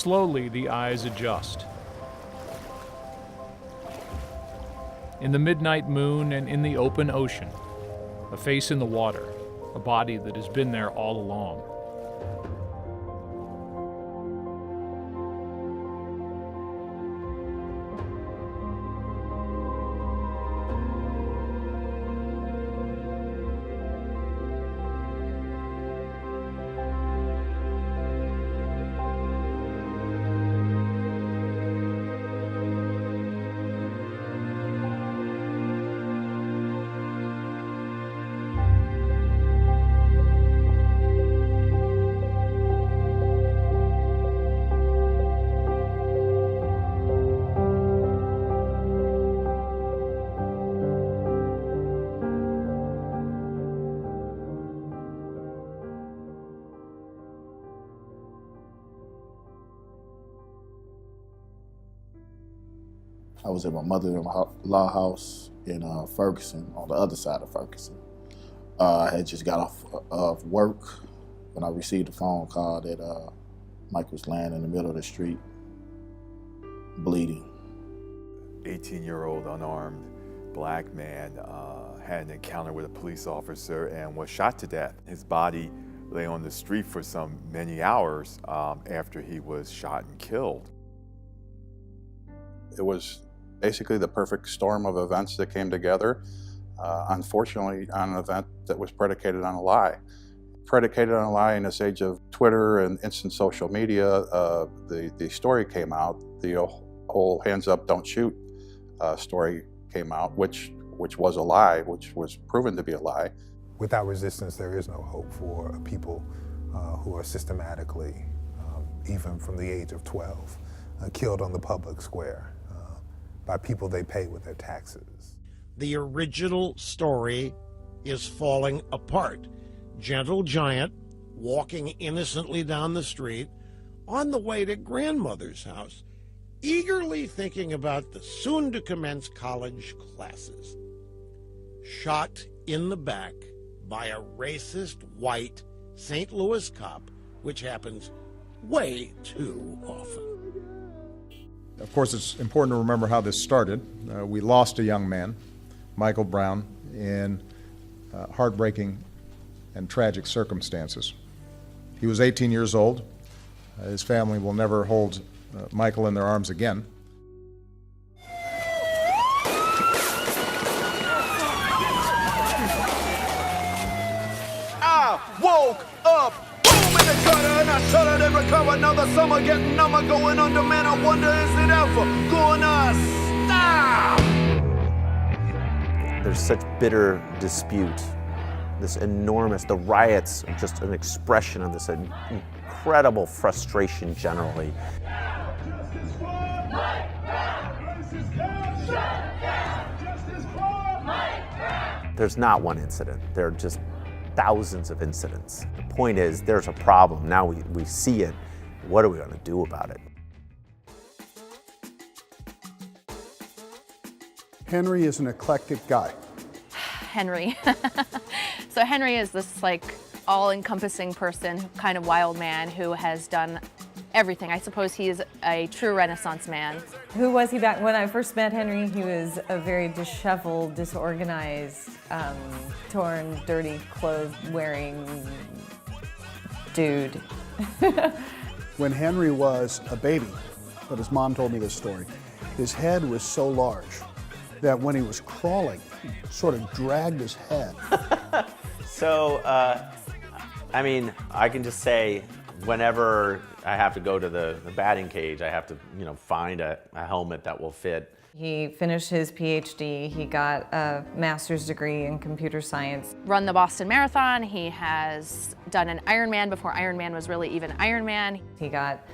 Slowly, the eyes adjust. In the midnight moon and in the open ocean, a face in the water, a body that has been there all along. I was at my mother-in-law house in Ferguson, on the other side of Ferguson. I had just got off of work when I received a phone call that Mike was laying in the middle of the street, bleeding. 18-year-old unarmed black man had an encounter with a police officer and was shot to death. His body lay on the street for many hours after he was shot and killed. It was basically the perfect storm of events that came together, unfortunately on an event that was predicated on a lie. Predicated on a lie in this age of Twitter and instant social media, the story came out, the whole hands up, don't shoot story came out, which was a lie, which was proven to be a lie. Without resistance, there is no hope for people who are systematically, even from the age of 12, killed on the public square by people they pay with their taxes. The original story is falling apart. Gentle giant walking innocently down the street on the way to grandmother's house, eagerly thinking about the soon-to-commence college classes. Shot in the back by a racist white St. Louis cop, which happens way too often. Of course, it's important to remember how this started. We lost a young man, Michael Brown, in heartbreaking and tragic circumstances. He was 18 years old. His family will never hold Michael in their arms again. I woke up, boom in the gutter, and I shuddered and recovered. Another summer getting number, going under, man, I wonder is it ever gonna stop? There's such bitter dispute, this enormous, the riots are just an expression of this incredible frustration generally. There's not one incident, there are just thousands of incidents. The point is, there's a problem, now we see it, what are we gonna do about it? Henry is an eclectic guy. Henry. So Henry is this like all-encompassing person, kind of wild man who has done everything. I suppose he is a true Renaissance man. Who was he back when I first met Henry? He was a very disheveled, disorganized, torn, dirty clothes wearing dude. When Henry was a baby, but his mom told me this story, his head was so large that when he was crawling, he sort of dragged his head. So, I mean, I can just say, whenever I have to go to the batting cage, I have to, find a helmet that will fit. He finished his PhD, he got a master's degree in computer science. Run the Boston Marathon, he has done an Ironman before Ironman was really even Ironman. He got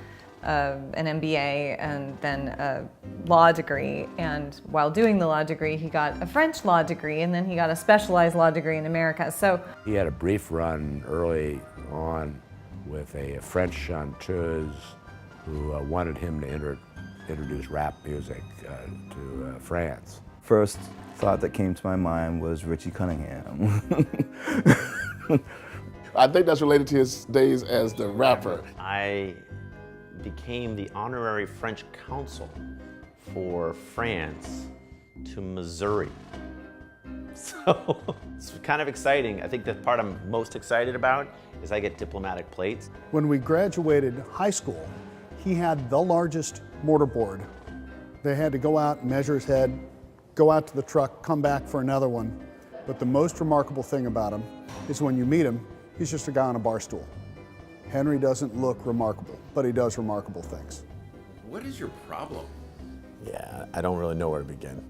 an MBA and then a law degree, and while doing the law degree he got a French law degree, and then he got a specialized law degree in America. So he had a brief run early on with a French chanteuse who wanted him to introduce rap music to France. First thought that came to my mind was Richie Cunningham. I think that's related to his days as the rapper. I became the honorary French consul for France to Missouri. So it's kind of exciting. I think the part I'm most excited about is I get diplomatic plates. When we graduated high school, he had the largest mortarboard. They had to go out, measure his head, go out to the truck, come back for another one. But the most remarkable thing about him is when you meet him, he's just a guy on a bar stool. Henry doesn't look remarkable, but he does remarkable things. What is your problem? Yeah, I don't really know where to begin.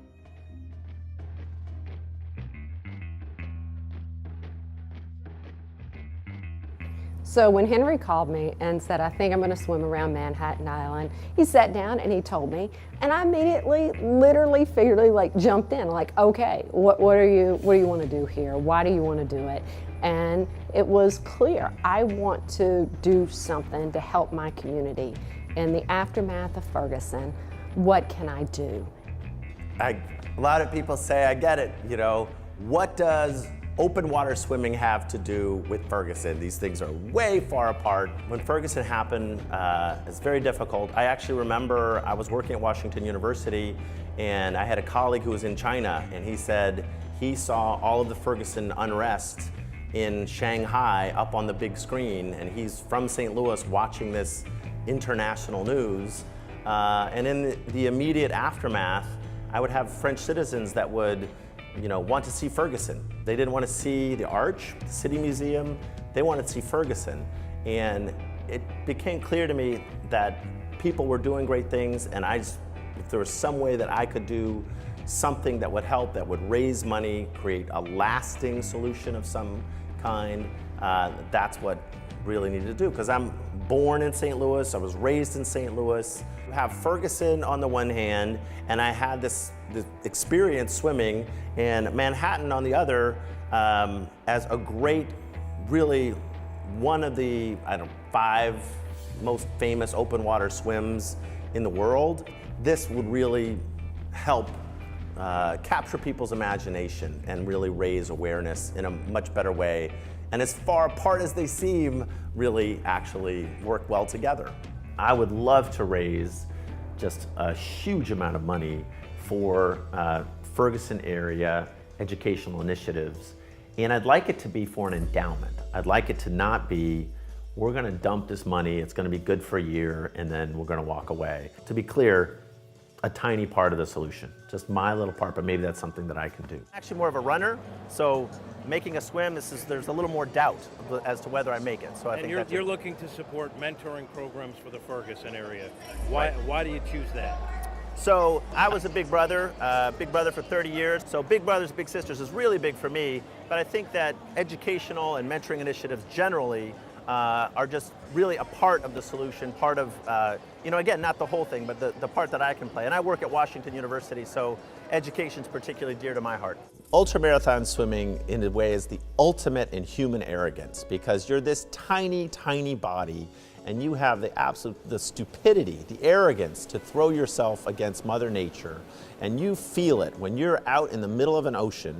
So when Henry called me and said, I think I'm going to swim around Manhattan Island, he sat down and he told me, and I immediately, literally, figuratively, like jumped in, like, okay, what do you want to do here? Why do you want to do it? And it was clear, I want to do something to help my community. In the aftermath of Ferguson, what can I do? A lot of people say, I get it, you know, what does open water swimming have to do with Ferguson? These things are way far apart. When Ferguson happened, it's very difficult. I actually remember I was working at Washington University and I had a colleague who was in China, and he said he saw all of the Ferguson unrest in Shanghai up on the big screen, and he's from St. Louis watching this international news. And in the immediate aftermath, I would have French citizens that would want to see Ferguson. They didn't want to see the Arch, the City Museum. They wanted to see Ferguson. And it became clear to me that people were doing great things, and if there was some way that I could do something that would help, that would raise money, create a lasting solution of some kind, that's what really needed to do. Because I'm born in St. Louis, I was raised in St. Louis. You have Ferguson on the one hand, and I had this experience swimming, and Manhattan on the other, as a great, really one of the, 5 most famous open water swims in the world. This would really help capture people's imagination and really raise awareness in a much better way. And as far apart as they seem, really actually work well together. I would love to raise just a huge amount of money for Ferguson area educational initiatives. And I'd like it to be for an endowment. I'd like it to not be, we're gonna dump this money, it's gonna be good for a year, and then we're gonna walk away. To be clear, a tiny part of the solution, just my little part, but maybe that's something that I can do. Actually more of a runner, so making a swim, there's a little more doubt as to whether I make it. So I think you're looking to support mentoring programs for the Ferguson area. Why do you choose that? So I was a big brother for 30 years. So Big Brothers Big Sisters is really big for me, but I think that educational and mentoring initiatives generally are just really a part of the solution, part of, again, not the whole thing, but the part that I can play. And I work at Washington University, so education's particularly dear to my heart. Ultramarathon swimming, in a way, is the ultimate in human arrogance, because you're this tiny, tiny body, and you have the stupidity, the arrogance to throw yourself against Mother Nature, and you feel it when you're out in the middle of an ocean,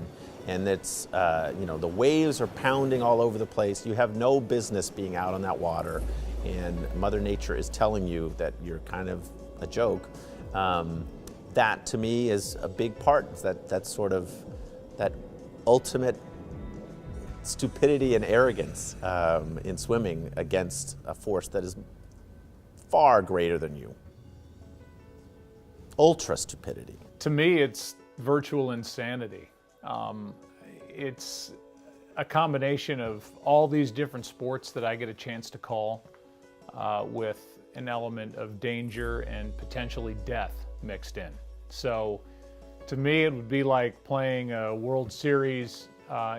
and it's, the waves are pounding all over the place. You have no business being out on that water, and Mother Nature is telling you that you're kind of a joke. That, to me, is a big part, that sort of, that ultimate stupidity and arrogance in swimming against a force that is far greater than you. Ultra stupidity. To me, it's virtual insanity. It's a combination of all these different sports that I get a chance to call with an element of danger and potentially death mixed in. So to me, it would be like playing a World Series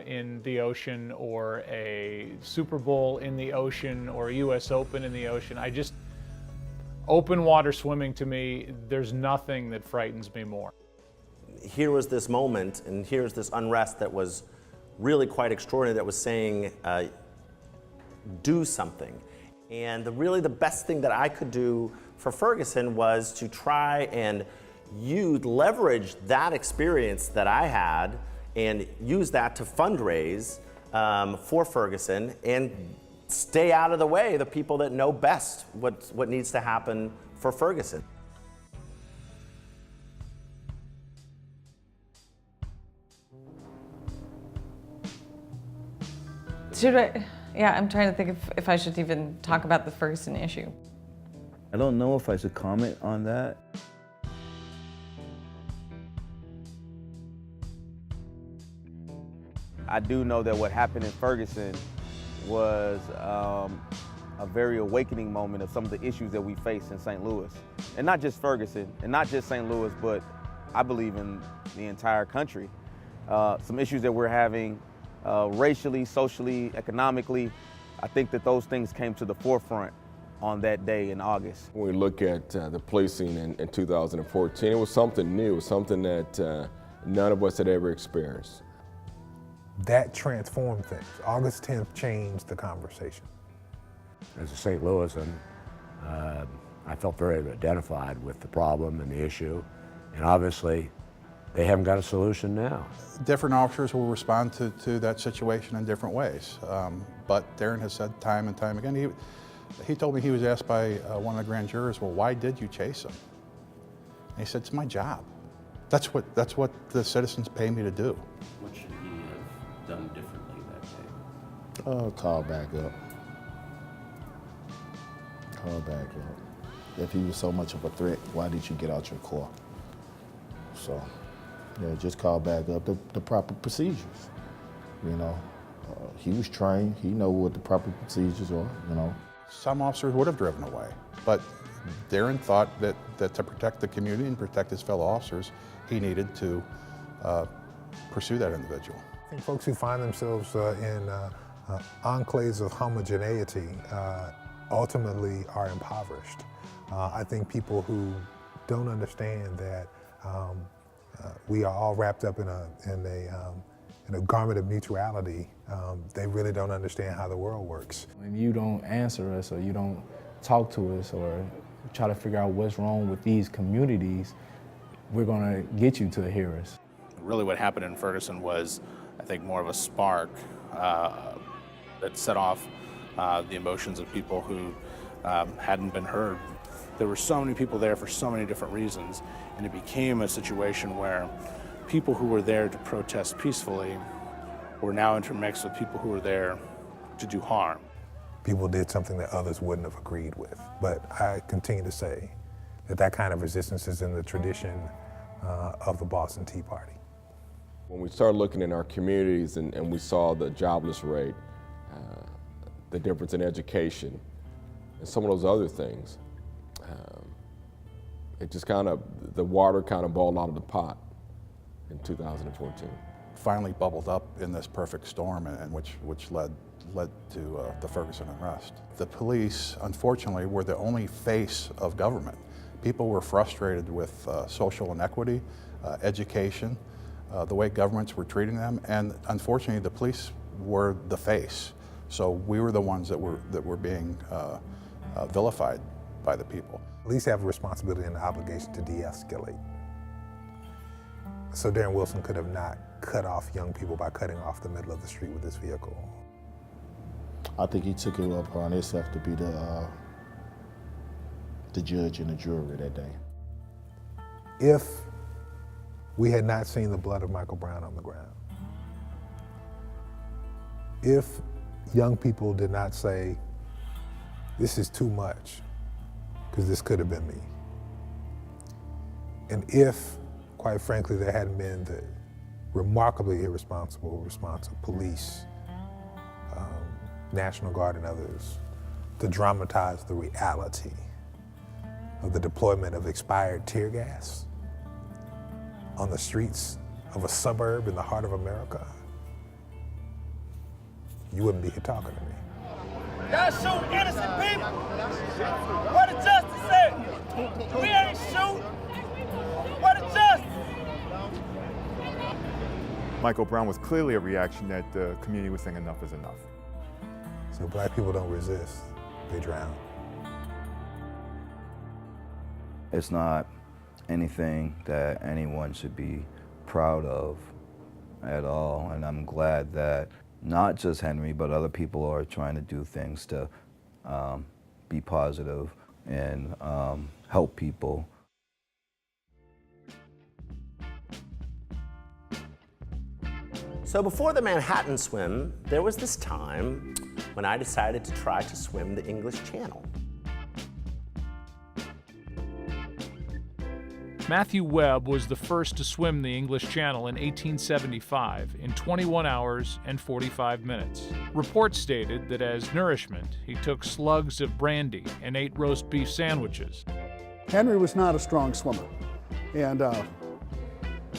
in the ocean, or a Super Bowl in the ocean, or a US Open in the ocean. Open water swimming, to me, there's nothing that frightens me more. Here was this moment, and here's this unrest that was really quite extraordinary, that was saying, do something. And really the best thing that I could do for Ferguson was to try and leverage that experience that I had and use that to fundraise for Ferguson, and stay out of the way, the people that know best what needs to happen for Ferguson. Should I? Yeah, I'm trying to think if I should even talk about the Ferguson issue. I don't know if I should comment on that. I do know that what happened in Ferguson was a very awakening moment of some of the issues that we face in St. Louis. And not just Ferguson, and not just St. Louis, but I believe in the entire country. Some issues that we're having racially, socially, economically. I think that those things came to the forefront on that day in August. When we look at the policing in 2014, it was something new, it was something that none of us had ever experienced. That transformed things. August 10th changed the conversation. As a St. Louisan, I felt very identified with the problem and the issue, and obviously they haven't got a solution now. Different officers will respond to that situation in different ways, but Darren has said time and time again, he told me he was asked by one of the grand jurors, well, why did you chase him? And he said, it's my job. That's what the citizens pay me to do. What should he have done differently that day? Call back up. Call back up. If he was so much of a threat, why did you get out your car? So, yeah, just call back up the proper procedures. You know, he was trained. He know what the proper procedures are. You know. Some officers would have driven away, but Darren thought that to protect the community and protect his fellow officers, he needed to pursue that individual. I think folks who find themselves in enclaves of homogeneity ultimately are impoverished. I think people who don't understand that we are all wrapped up in a garment of mutuality, they really don't understand how the world works. If you don't answer us or you don't talk to us or try to figure out what's wrong with these communities, we're going to get you to hear us. Really what happened in Ferguson was, I think, more of a spark that set off the emotions of people who hadn't been heard. There were so many people there for so many different reasons, and it became a situation where people who were there to protest peacefully were now intermixed with people who were there to do harm. People did something that others wouldn't have agreed with, but I continue to say that kind of resistance is in the tradition of the Boston Tea Party. When we started looking in our communities and we saw the jobless rate, the difference in education, and some of those other things, it just the water boiled out of the pot in 2014. Finally bubbled up in this perfect storm, and which led to the Ferguson unrest. The police, unfortunately, were the only face of government. People were frustrated with social inequity, education, the way governments were treating them, and unfortunately the police were the face. So we were the ones that were being vilified by the people. Police have a responsibility and an obligation to de-escalate. So Darren Wilson could have not cut off young people by cutting off the middle of the street with his vehicle. I think he took it upon himself to be the judge and the jury that day. If we had not seen the blood of Michael Brown on the ground, if young people did not say, this is too much, because this could have been me, and if, quite frankly, there hadn't been the remarkably irresponsible response of police, National Guard and others, to dramatize the reality of the deployment of expired tear gas on the streets of a suburb in the heart of America, you wouldn't be here talking to me. Y'all shoot innocent people. What the justice say? We ain't shoot. What the justice? Michael Brown was clearly a reaction that the community was saying enough is enough. So black people don't resist, they drown. It's not anything that anyone should be proud of at all, and I'm glad that not just Henry, but other people are trying to do things to be positive and help people. So before the Manhattan swim, there was this time when I decided to try to swim the English Channel. Matthew Webb was the first to swim the English Channel in 1875 in 21 hours and 45 minutes. Reports stated that as nourishment, he took slugs of brandy and ate roast beef sandwiches. Henry was not a strong swimmer, and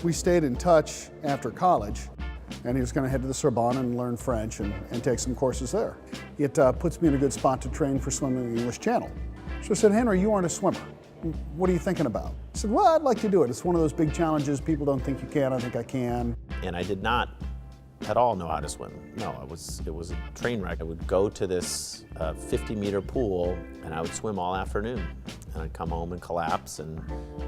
we stayed in touch after college, and he was going to head to the Sorbonne and learn French and take some courses there. It puts me in a good spot to train for swimming the English Channel. So I said, Henry, you aren't a swimmer. What are you thinking about? I said, well, I'd like to do it. It's one of those big challenges. People don't think you can. I think I can. And I did not at all know how to swim. No, it was a train wreck. I would go to this 50-meter pool and I would swim all afternoon. And I'd come home and collapse and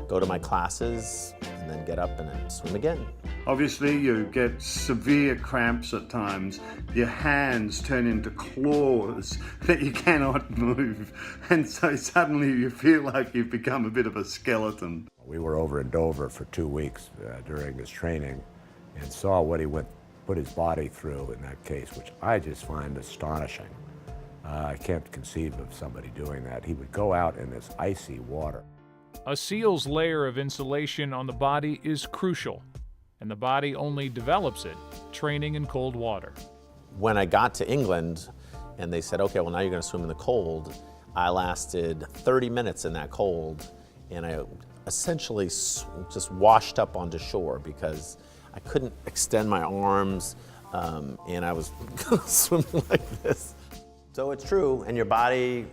go to my classes and then get up and then swim again. Obviously, you get severe cramps at times. Your hands turn into claws that you cannot move. And so suddenly you feel like you've become a bit of a skeleton. We were over in Dover for 2 weeks during his training and saw what he put his body through in that case, which I just find astonishing. I can't conceive of somebody doing that. He would go out in this icy water. A SEAL's layer of insulation on the body is crucial, and the body only develops it training in cold water. When I got to England and they said, okay, well now you're going to swim in the cold, I lasted 30 minutes in that cold and I essentially just washed up onto shore because I couldn't extend my arms and I was swimming like this. So it's true, and your body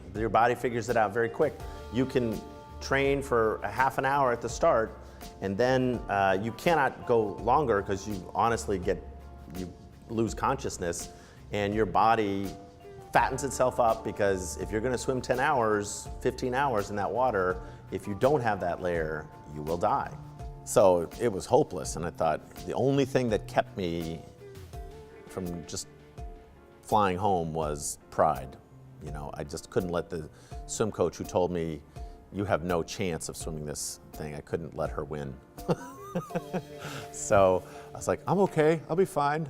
figures it out very quick. You can train for a half an hour at the start, and then you cannot go longer because you honestly you lose consciousness, and your body fattens itself up because if you're going to swim 10 hours, 15 hours in that water, if you don't have that layer, you will die. So it was hopeless, and I thought the only thing that kept me from just flying home was pride. You know, I just couldn't let the swim coach who told me, you have no chance of swimming this thing, I couldn't let her win. So I was like, I'm okay, I'll be fine.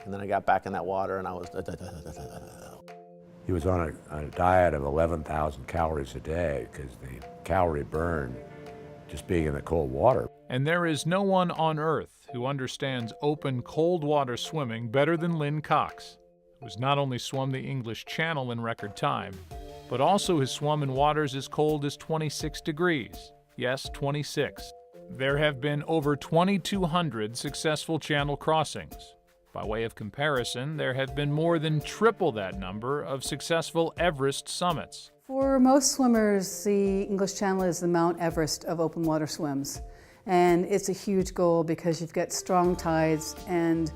And then I got back in that water and I was... He was on a diet of 11,000 calories a day because the calorie burn just being in the cold water. And there is no one on earth who understands open cold water swimming better than Lynn Cox, who has not only swum the English Channel in record time, but also has swum in waters as cold as 26 degrees. Yes, 26. There have been over 2,200 successful channel crossings. By way of comparison, there have been more than triple that number of successful Everest summits. For most swimmers, the English Channel is the Mount Everest of open water swims. And it's a huge goal because you've got strong tides and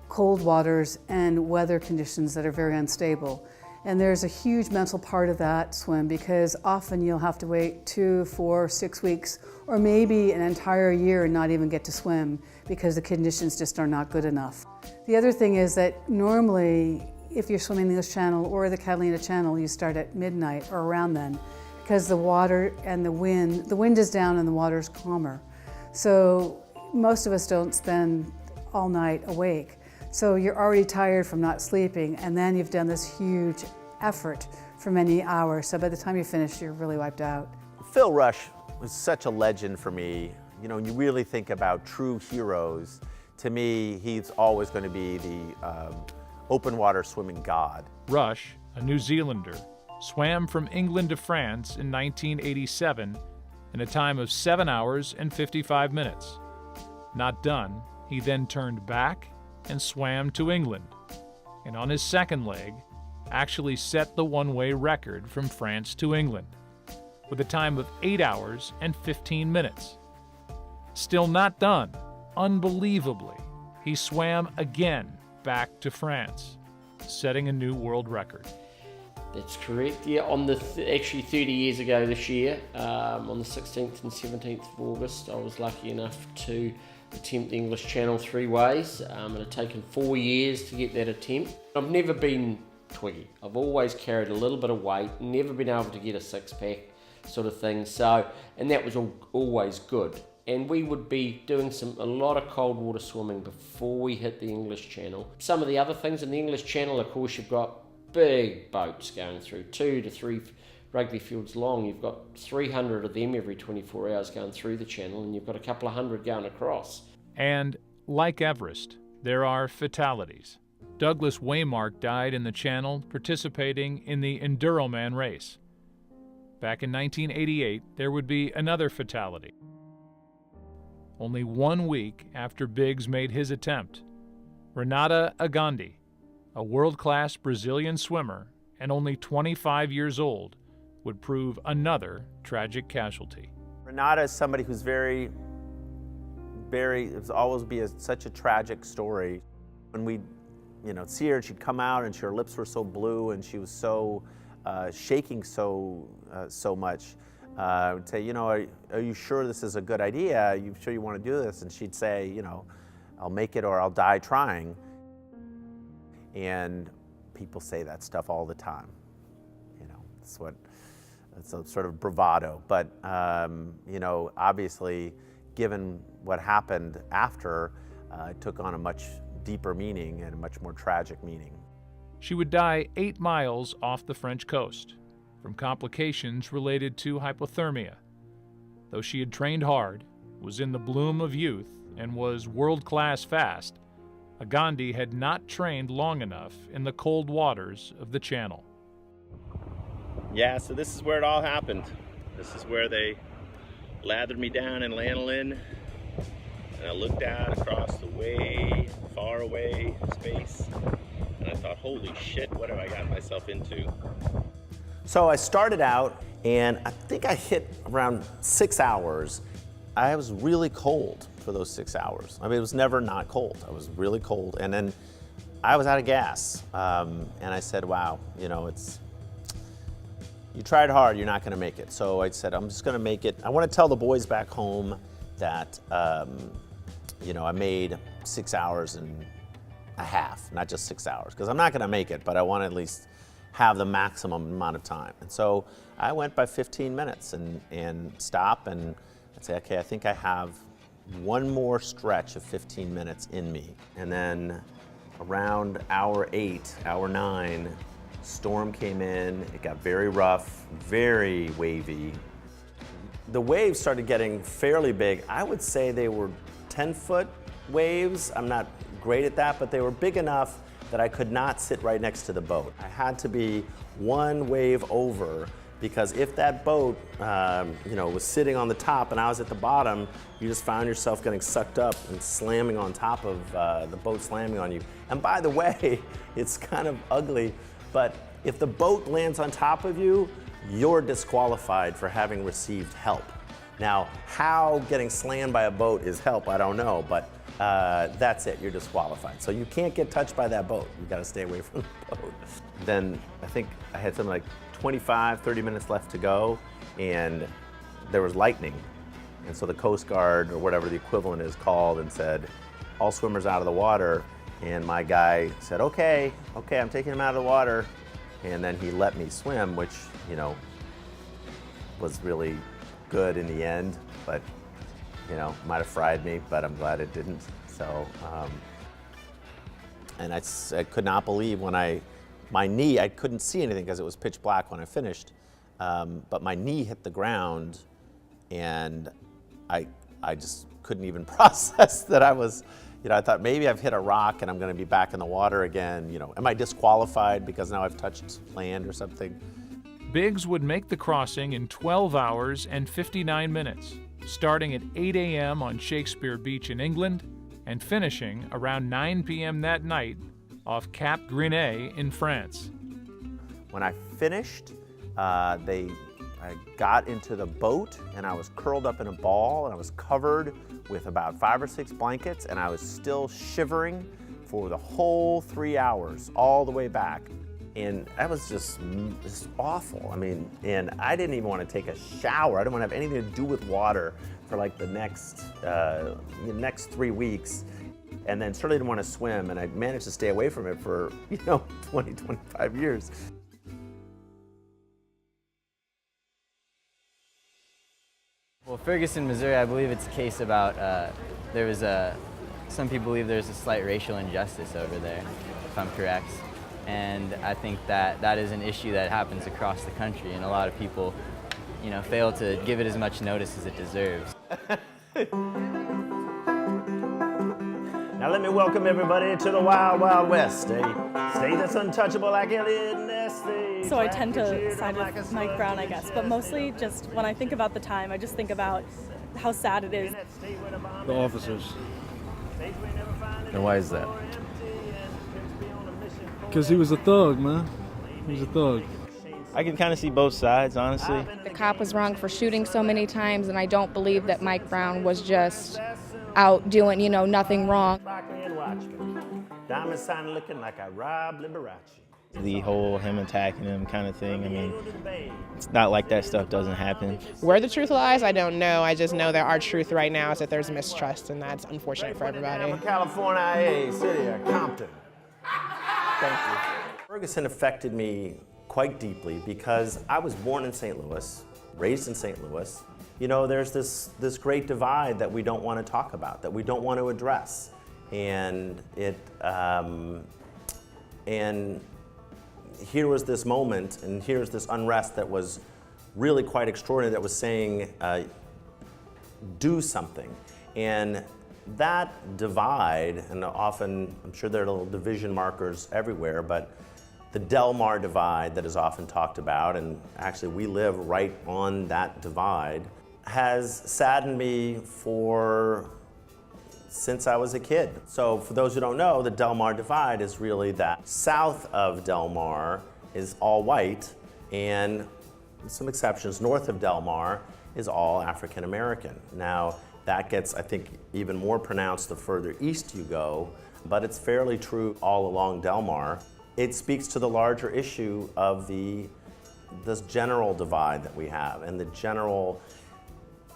cold waters and weather conditions that are very unstable. And there's a huge mental part of that swim because often you'll have to wait 2, 4, 6 weeks or maybe an entire year and not even get to swim because the conditions just are not good enough. The other thing is that normally if you're swimming the English Channel or the Catalina Channel, you start at midnight or around then because the water and the wind is down and the water's calmer. So most of us don't spend all night awake. So you're already tired from not sleeping, and then you've done this huge effort for many hours. So by the time you finish, you're really wiped out. Phil Rush was such a legend for me. You know, when you really think about true heroes, to me, he's always going to be the open water swimming god. Rush, a New Zealander, swam from England to France in 1987 in a time of 7 hours and 55 minutes. Not done, he then turned back and swam to England, and on his second leg, actually set the one-way record from France to England, with a time of 8 hours and 15 minutes. Still not done, unbelievably, he swam again back to France, setting a new world record. That's correct, yeah, on actually 30 years ago this year, on the 16th and 17th of August, I was lucky enough to attempt the English Channel 3 ways. It had taken 4 years to get that attempt. I've never been twiggy. I've always carried a little bit of weight, never been able to get a six-pack sort of thing. So, and that was always good. And we would be doing a lot of cold water swimming before we hit the English Channel. Some of the other things in the English Channel, of course, you've got big boats going through, 2 to 3 rugby fields long. You've got 300 of them every 24 hours going through the channel, and you've got a couple of hundred going across. And like Everest, there are fatalities. Douglas Waymark died in the Channel participating in the Enduroman race. Back in 1988, there would be another fatality. Only 1 week after Biggs made his attempt, Renata Agandi, a world-class Brazilian swimmer and only 25 years old, would prove another tragic casualty. Renata is somebody who's it's always be such a tragic story. When we, see her, she'd come out and her lips were so blue and she was so shaking so much. I would say, are you sure this is a good idea? Are you sure you want to do this? And she'd say, I'll make it or I'll die trying. And people say that stuff all the time. It's a sort of bravado. But, obviously, given what happened after, it took on a much deeper meaning and a much more tragic meaning. She would die 8 miles off the French coast from complications related to hypothermia. Though she had trained hard, was in the bloom of youth, and was world-class fast, Agandi had not trained long enough in the cold waters of the Channel. Yeah, so this is where it all happened. This is where they lathered me down in lanolin, and I looked out across the way, far away space, and I thought, holy shit, what have I got myself into? So I started out, and I think I hit around 6 hours. I was really cold for those 6 hours. I mean, it was never not cold. I was really cold, and then I was out of gas. And I said, wow, you tried hard, you're not gonna make it. So I said, I'm just gonna make it. I wanna tell the boys back home that, I made 6 hours and a half, not just 6 hours, because I'm not gonna make it, but I wanna at least have the maximum amount of time. And so I went by 15 minutes and stop and I'd say, okay, I think I have one more stretch of 15 minutes in me. And then around hour 8, hour 9, storm came in, it got very rough, very wavy. The waves started getting fairly big. I would say they were 10-foot waves. I'm not great at that, but they were big enough that I could not sit right next to the boat. I had to be one wave over, because if that boat was sitting on the top and I was at the bottom, you just found yourself getting sucked up and slamming on top of the boat slamming on you. And by the way, it's kind of ugly, but if the boat lands on top of you, you're disqualified for having received help. Now, how getting slammed by a boat is help, I don't know, but that's it, you're disqualified. So you can't get touched by that boat. You gotta stay away from the boat. Then I think I had something like 25, 30 minutes left to go, and there was lightning. And so the Coast Guard, or whatever the equivalent is, called and said, all swimmers out of the water. And my guy said, okay, I'm taking him out of the water. And then he let me swim, which, was really good in the end, but, might have fried me, but I'm glad it didn't. So, and I could not believe when my knee, I couldn't see anything because it was pitch black when I finished, but my knee hit the ground, and I just couldn't even process that I was, I thought maybe I've hit a rock and I'm gonna be back in the water again. Am I disqualified because now I've touched land or something? Biggs would make the crossing in 12 hours and 59 minutes, starting at 8 a.m. on Shakespeare Beach in England and finishing around 9 p.m. that night off Cap Gris-Nez in France. When I finished, I got into the boat and I was curled up in a ball and I was covered with about 5 or 6 blankets, and I was still shivering for the whole 3 hours, all the way back. And that was just awful. I mean, and I didn't even want to take a shower. I didn't want to have anything to do with water for like the next 3 weeks. And then certainly didn't want to swim, and I managed to stay away from it for, 20, 25 years. Well, Ferguson, Missouri, I believe it's a case about some people believe there's a slight racial injustice over there, if I'm correct. And I think that is an issue that happens across the country, and a lot of people, fail to give it as much notice as it deserves. Now let me welcome everybody to the Wild Wild West, a state that's untouchable like alien nesting. So I tend to side with Mike Brown, I guess, but mostly just when I think about the time, I just think about how sad it is. The officers. And why is that? Because he was a thug, man. He was a thug. I can kind of see both sides, honestly. The cop was wrong for shooting so many times, and I don't believe that Mike Brown was just out doing, nothing wrong. Diamond sign looking like a Rob Liberace. The whole him attacking him kind of thing, I mean, it's not like that stuff doesn't happen. Where the truth lies, I don't know. I just know that our truth right now is that there's mistrust, and that's unfortunate for everybody. California, city of Compton. Thank you. Ferguson affected me quite deeply because I was born in St. Louis, raised in St. Louis. There's this great divide that we don't want to talk about, that we don't want to address. And here was this moment, and here's this unrest that was really quite extraordinary, that was saying, do something. And that divide, and often, I'm sure there are little division markers everywhere, but the Del Mar divide that is often talked about, and actually we live right on that divide, has saddened me since I was a kid. So for those who don't know, the Del Mar divide is really that south of Del Mar is all white, and with some exceptions, north of Del Mar is all African American. Now, that gets, I think, even more pronounced the further east you go, but it's fairly true all along Del Mar. It speaks to the larger issue of this general divide that we have, and the general,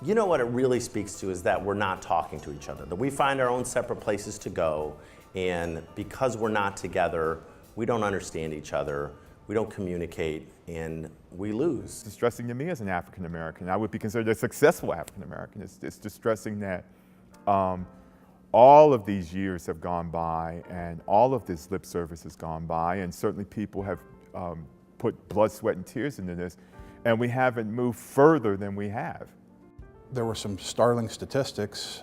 what it really speaks to is that we're not talking to each other, that we find our own separate places to go, and because we're not together, we don't understand each other, we don't communicate, and we lose. It's distressing to me as an African American. I would be considered a successful African American. It's distressing that all of these years have gone by, and all of this lip service has gone by, and certainly people have put blood, sweat, and tears into this, and we haven't moved further than we have. There were some startling statistics.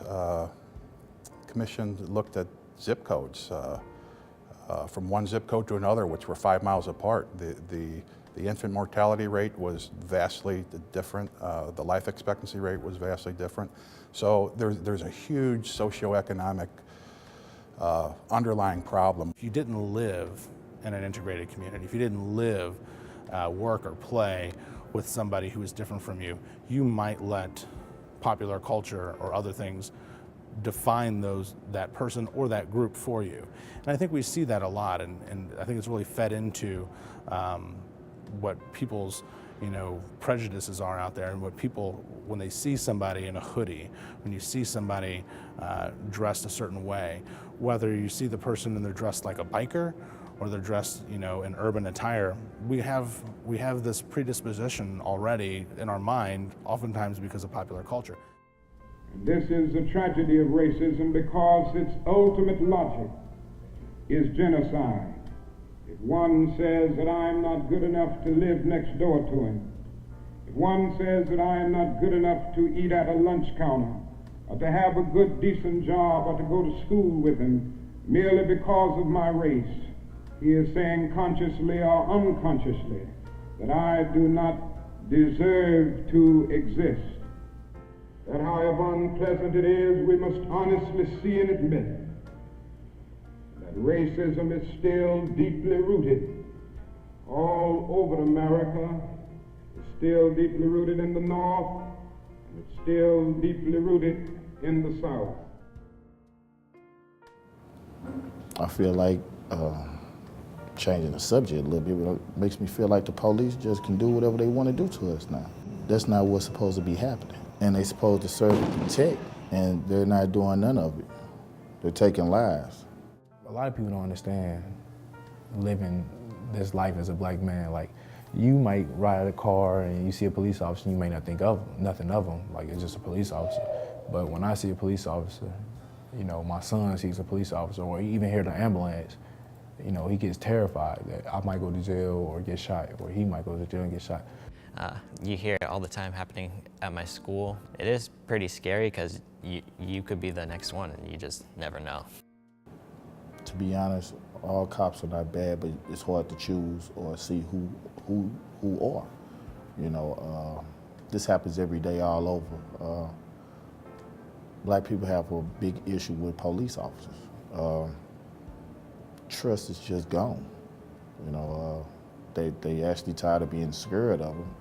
Commission looked at zip codes from one zip code to another, which were 5 miles apart. The infant mortality rate was vastly different. The life expectancy rate was vastly different. So there's a huge socioeconomic underlying problem. If you didn't live in an integrated community, if you didn't live, work, or play with somebody who is different from you, you might let popular culture or other things define that person or that group for you. And I think we see that a lot, and I think it's really fed into what people's prejudices are out there, and what people, when they see somebody in a hoodie, when you see somebody dressed a certain way, whether you see the person and they're dressed like a biker or they're dressed in urban attire, we have this predisposition already in our mind, oftentimes because of popular culture. This is a tragedy of racism because its ultimate logic is genocide. If one says that I am not good enough to live next door to him, if one says that I am not good enough to eat at a lunch counter, or to have a good, decent job, or to go to school with him merely because of my race, he is saying consciously or unconsciously that I do not deserve to exist. That however unpleasant it is, we must honestly see and admit that racism is still deeply rooted all over America. It's still deeply rooted in the North, and it's still deeply rooted in the South. I feel like changing the subject a little bit, but it makes me feel like the police just can do whatever they want to do to us now. That's not what's supposed to be happening. And they're supposed to serve and protect, and they're not doing none of it. They're taking lives. A lot of people don't understand living this life as a black man. Like, you might ride a car and you see a police officer, you may not think of nothing of them, like it's just a police officer. But when I see a police officer, you know, my son sees a police officer, or even hear the ambulance, you know, he gets terrified that I might go to jail or get shot, or he might go to jail and get shot. You hear it all the time happening at my school. It is pretty scary because you could be the next one and you just never know. To be honest, all cops are not bad, but it's hard to choose or see who are. You know, this happens every day all over. Black people have a big issue with police officers. Trust is just gone. You know, they actually tired of being scared of them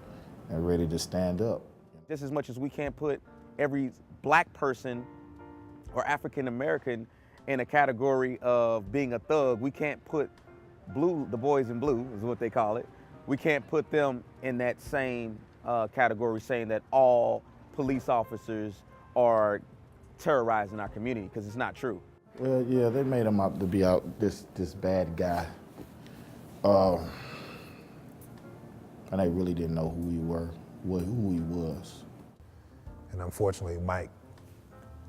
and ready to stand up. Just as much as we can't put every black person or African American in a category of being a thug, we can't put the boys in blue is what they call it. We can't put them in that same category, saying that all police officers are terrorizing our community, because it's not true. Well, yeah, they made him out to be this bad guy. And they really didn't know who he was. And unfortunately, Mike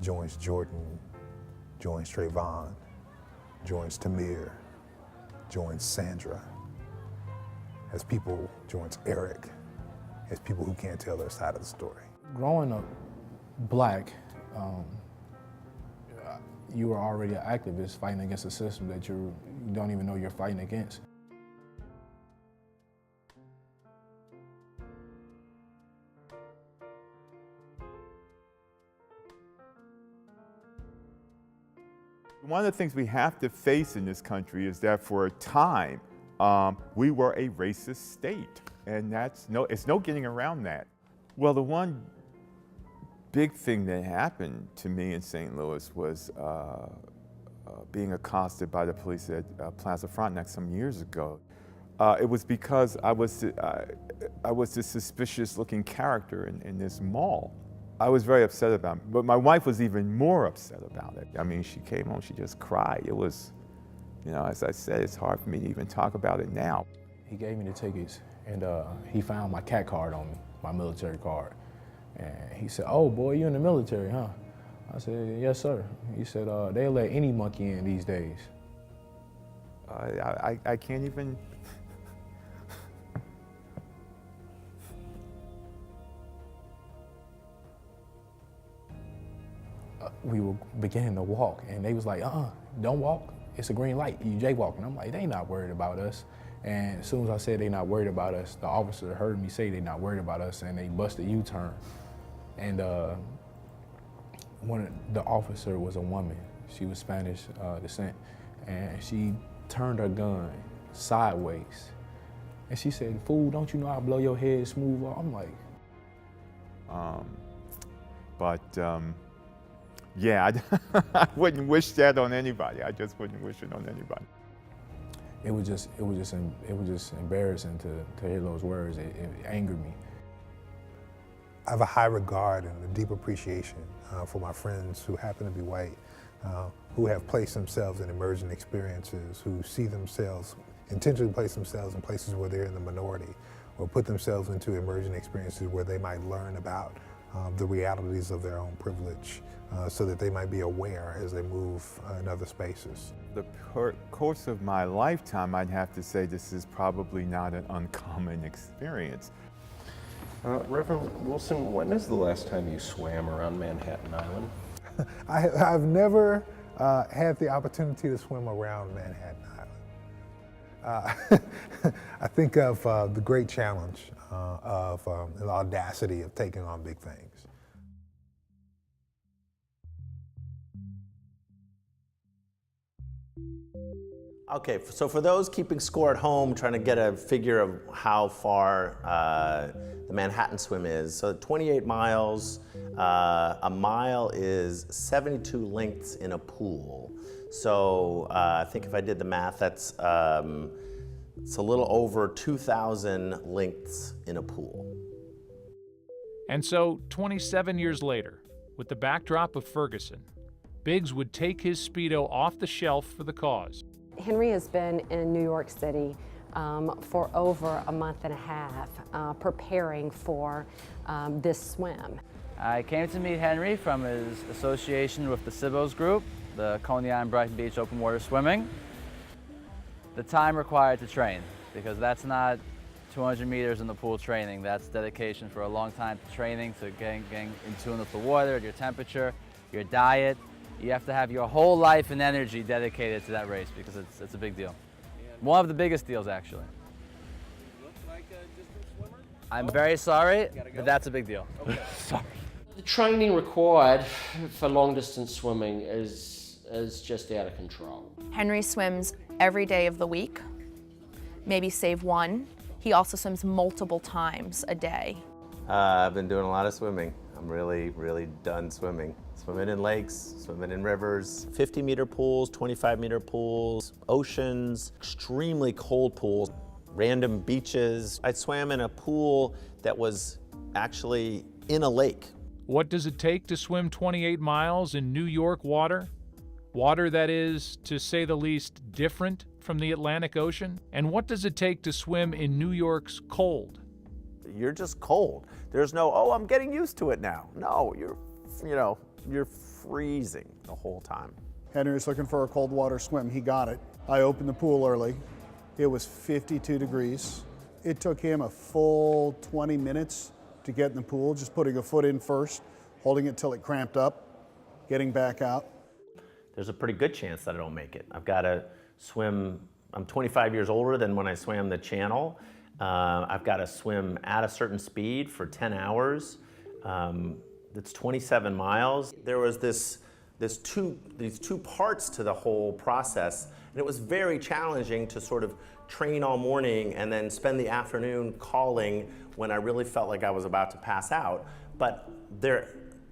joins Jordan, joins Trayvon, joins Tamir, joins Sandra. As people, joins Eric, as people who can't tell their side of the story. Growing up black, you are already an activist fighting against a system that you don't even know you're fighting against. One of the things we have to face in this country is that for a time, we were a racist state, and it's no getting around that. Well, the one big thing that happened to me in St. Louis was being accosted by the police at Plaza Frontenac some years ago. It was because I was this suspicious-looking character in this mall. I was very upset about it, but my wife was even more upset about it. I mean, she came home, she just cried. It was, you know, as I said, it's hard for me to even talk about it now. He gave me the tickets, and he found my CAT card on me, my military card. And he said, "Oh, boy, you in the military, huh?" I said, "Yes, sir." He said, "They'll let any monkey in these days." I can't even... We were beginning to walk, and they was like, "Don't walk. It's a green light. You jaywalking." I'm like, "They not worried about us." And as soon as I said they not worried about us, the officer heard me say they not worried about us, and they busted U-turn. And the officer was a woman. She was Spanish descent, and she turned her gun sideways, and she said, "Fool, don't you know I'll blow your head smooth off?" I'm like, yeah, I wouldn't wish that on anybody. I just wouldn't wish it on anybody. It was just embarrassing to hear those words. It angered me. I have a high regard and a deep appreciation for my friends who happen to be white, who have placed themselves in emergent experiences, who see themselves, intentionally place themselves in places where they're in the minority, or put themselves into emergent experiences where they might learn about the realities of their own privilege, so that they might be aware as they move in other spaces. The course of my lifetime, I'd have to say this is probably not an uncommon experience. Reverend Wilson, when is the last time you swam around Manhattan Island? I've never had the opportunity to swim around Manhattan Island. I think of the great challenge of the audacity of taking on big things. Okay, so for those keeping score at home, trying to get a figure of how far the Manhattan swim is, so 28 miles, a mile is 72 lengths in a pool. So I think if I did the math, that's It's a little over 2,000 lengths in a pool. And so, 27 years later, with the backdrop of Ferguson, Biggs would take his Speedo off the shelf for the cause. Henry has been in New York City for over a month and a half preparing for this swim. I came to meet Henry from his association with the Sibos group, the Coney Island Brighton Beach Open Water Swimming. The time required to train, because that's not 200 meters in the pool training. That's dedication for a long time to training, to getting in tune with the water, your temperature, your diet. You have to have your whole life and energy dedicated to that race because it's a big deal. One of the biggest deals, actually. I'm very sorry, but that's a big deal. Sorry. The training required for long distance swimming is just out of control. Henry swims every day of the week, maybe save one. He also swims multiple times a day. I've been doing a lot of swimming. I'm really, really done swimming. Swimming in lakes, swimming in rivers, 50-meter pools, 25-meter pools, oceans, extremely cold pools, random beaches. I swam in a pool that was actually in a lake. What does it take to swim 28 miles in New York water? Water that is, to say the least, different from the Atlantic Ocean? And what does it take to swim in New York's cold? You're just cold. There's no, oh, I'm getting used to it now. No, you're freezing the whole time. Henry was looking for a cold water swim. He got it. I opened the pool early. It was 52 degrees. It took him a full 20 minutes to get in the pool, just putting a foot in first, holding it till it cramped up, getting back out. There's a pretty good chance that I don't make it. I've got to swim, I'm 25 years older than when I swam the channel. I've got to swim at a certain speed for 10 hours. It's 27 miles. There was these two parts to the whole process, and it was very challenging to sort of train all morning and then spend the afternoon calling when I really felt like I was about to pass out. But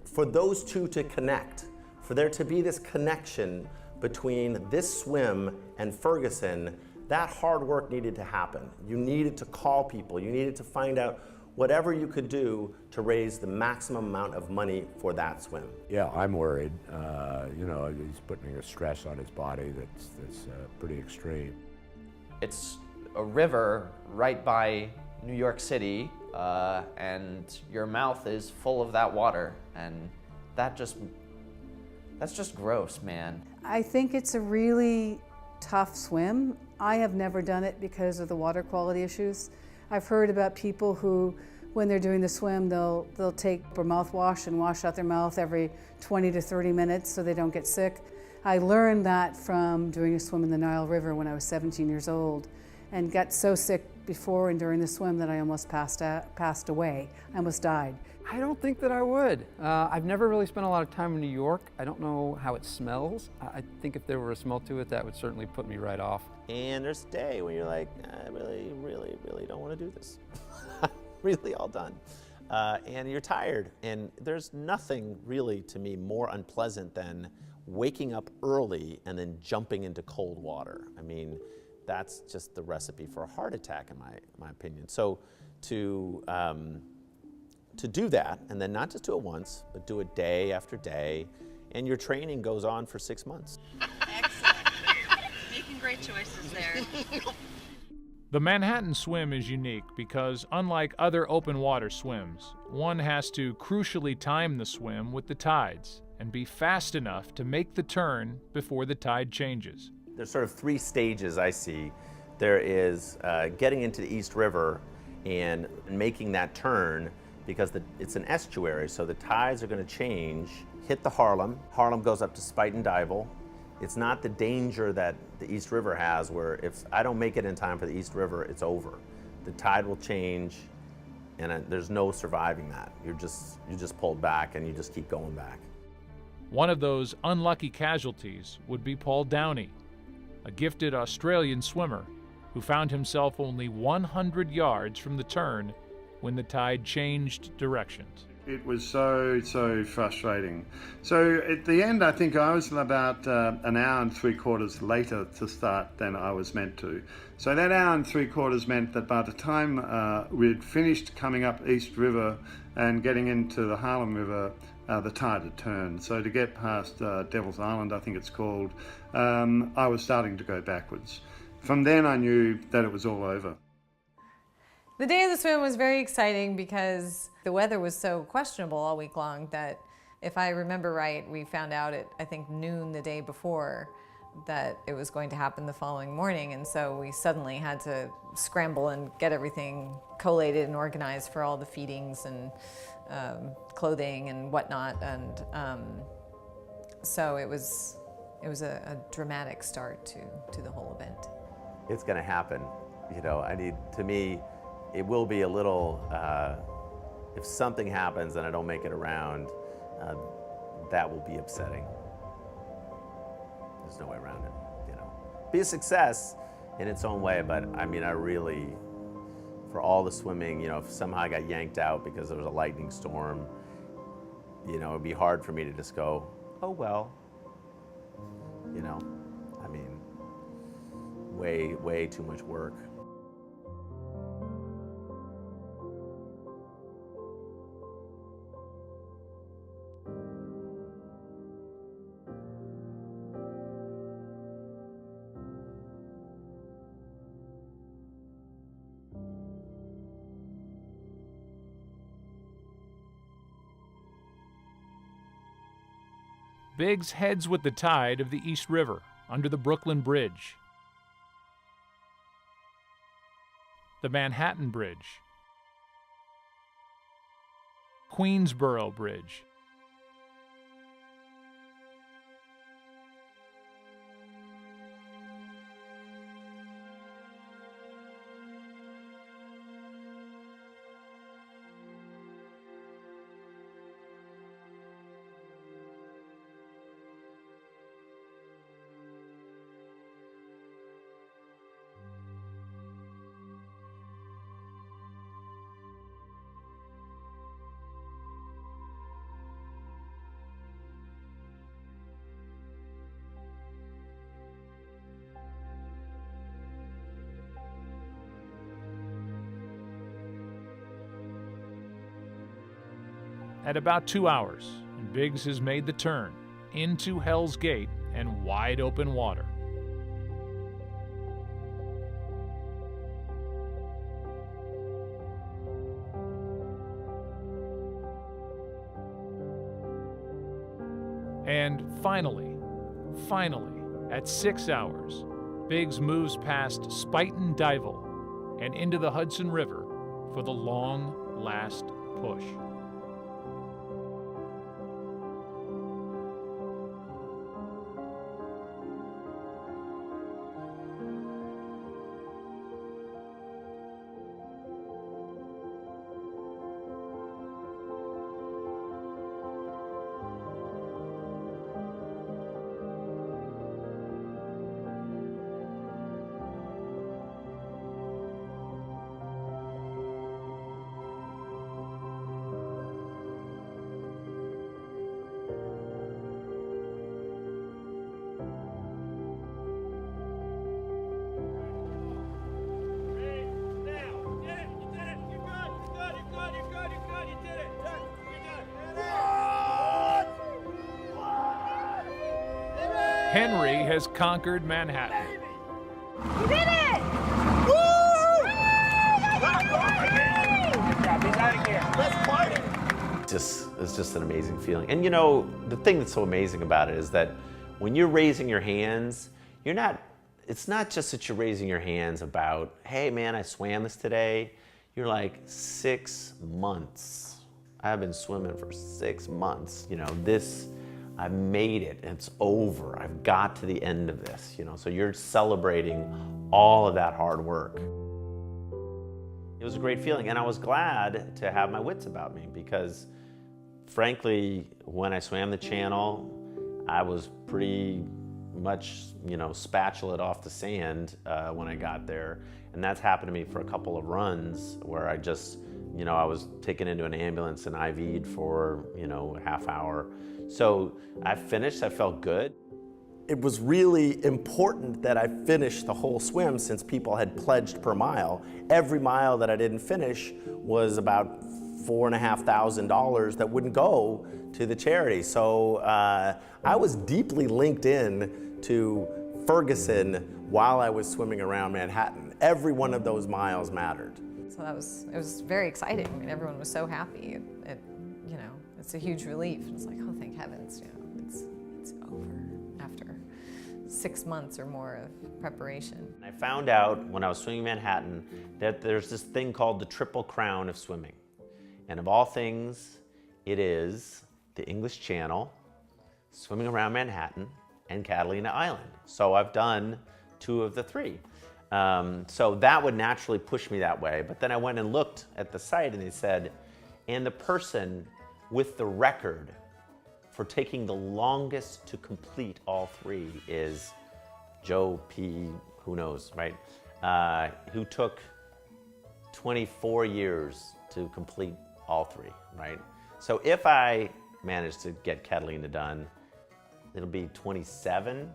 for those two to connect, for there to be this connection between this swim and Ferguson, that hard work needed to happen. You needed to call people. You needed to find out whatever you could do to raise the maximum amount of money for that swim. Yeah, I'm worried. He's putting a stress on his body that's pretty extreme. It's a river right by New York City, and your mouth is full of that water, and that's just gross, man. I think it's a really tough swim. I have never done it because of the water quality issues. I've heard about people who, when they're doing the swim, they'll take their mouthwash and wash out their mouth every 20 to 30 minutes so they don't get sick. I learned that from doing a swim in the Nile River when I was 17 years old, and got so sick before and during the swim that I almost passed away. I almost died. I don't think that I would. I've never really spent a lot of time in New York. I don't know how it smells. I think if there were a smell to it, that would certainly put me right off. And there's a day when you're like, I really, really, really don't want to do this. Really all done. And you're tired. And there's nothing really, to me, more unpleasant than waking up early and then jumping into cold water. I mean, that's just the recipe for a heart attack, in my opinion. So to do that, and then not just do it once, but do it day after day, and your training goes on for 6 months. Excellent. Making great choices there. The Manhattan swim is unique because, unlike other open water swims, one has to crucially time the swim with the tides and be fast enough to make the turn before the tide changes. There's sort of 3 stages I see. There is getting into the East River and making that turn, because it's an estuary, so the tides are going to change, hit the Harlem. Harlem goes up to Spuyten Duyvil. It's not the danger that the East River has, where if I don't make it in time for the East River, it's over. The tide will change, and there's no surviving that. You're just pulled back, and you just keep going back. One of those unlucky casualties would be Paul Downey, a gifted Australian swimmer who found himself only 100 yards from the turn when the tide changed directions. It was so frustrating. So at the end, I think I was about an hour and 3/4 later to start than I was meant to. So that hour and 3/4 meant that by the time we'd finished coming up East River and getting into the Harlem River, the tide had turned. So to get past Devil's Island, I think it's called, I was starting to go backwards. From then I knew that it was all over. The day of the swim was very exciting because the weather was so questionable all week long that, if I remember right, we found out at, I think, noon the day before that it was going to happen the following morning, and so we suddenly had to scramble and get everything collated and organized for all the feedings and clothing and whatnot, and so it was a dramatic start to the whole event. It's going to happen. You know, to me, it will be a little, if something happens and I don't make it around, that will be upsetting. There's no way around it, you know. Be a success in its own way, but I mean, I really, for all the swimming, you know, if somehow I got yanked out because there was a lightning storm, you know, it'd be hard for me to just go, oh well, you know, I mean, way too much work. Biggs heads with the tide of the East River under the Brooklyn Bridge, the Manhattan Bridge, Queensboro Bridge, at about 2 hours, and Biggs has made the turn into Hell's Gate and wide open water. And finally, at 6 hours, Biggs moves past Spuyten Duyvil and into the Hudson River for the long last push. Henry has conquered Manhattan. You did it! Let's party! It's just an amazing feeling. And you know, the thing that's so amazing about it is that when you're raising your hands, it's not just that you're raising your hands about, hey man, I swam this today. You're like, 6 months. I've been swimming for 6 months. You know, I made it, it's over. I've got to the end of this, you know, so you're celebrating all of that hard work. It was a great feeling, and I was glad to have my wits about me because, frankly, when I swam the channel, I was pretty much, you know, spatulaed off the sand when I got there, and that's happened to me for a couple of runs where I just You know, I was taken into an ambulance and IV'd for, you know, a half hour. So I finished, I felt good. It was really important that I finished the whole swim since people had pledged per mile. Every mile that I didn't finish was about $4,500 that wouldn't go to the charity. So I was deeply linked in to Ferguson while I was swimming around Manhattan. Every one of those miles mattered. So it was very exciting. I mean, everyone was so happy. You know, it's a huge relief. It's like, oh, thank heavens, you know, it's over after 6 months or more of preparation. I found out when I was swimming Manhattan that there's this thing called the Triple Crown of swimming. And of all things, it is the English Channel, swimming around Manhattan, and Catalina Island. So I've done 2 of the 3. So that would naturally push me that way. But then I went and looked at the site and they said, and the person with the record for taking the longest to complete all 3 is Joe P. who knows, right? Who took 24 years to complete all 3, right? So if I manage to get Catalina done, it'll be 27.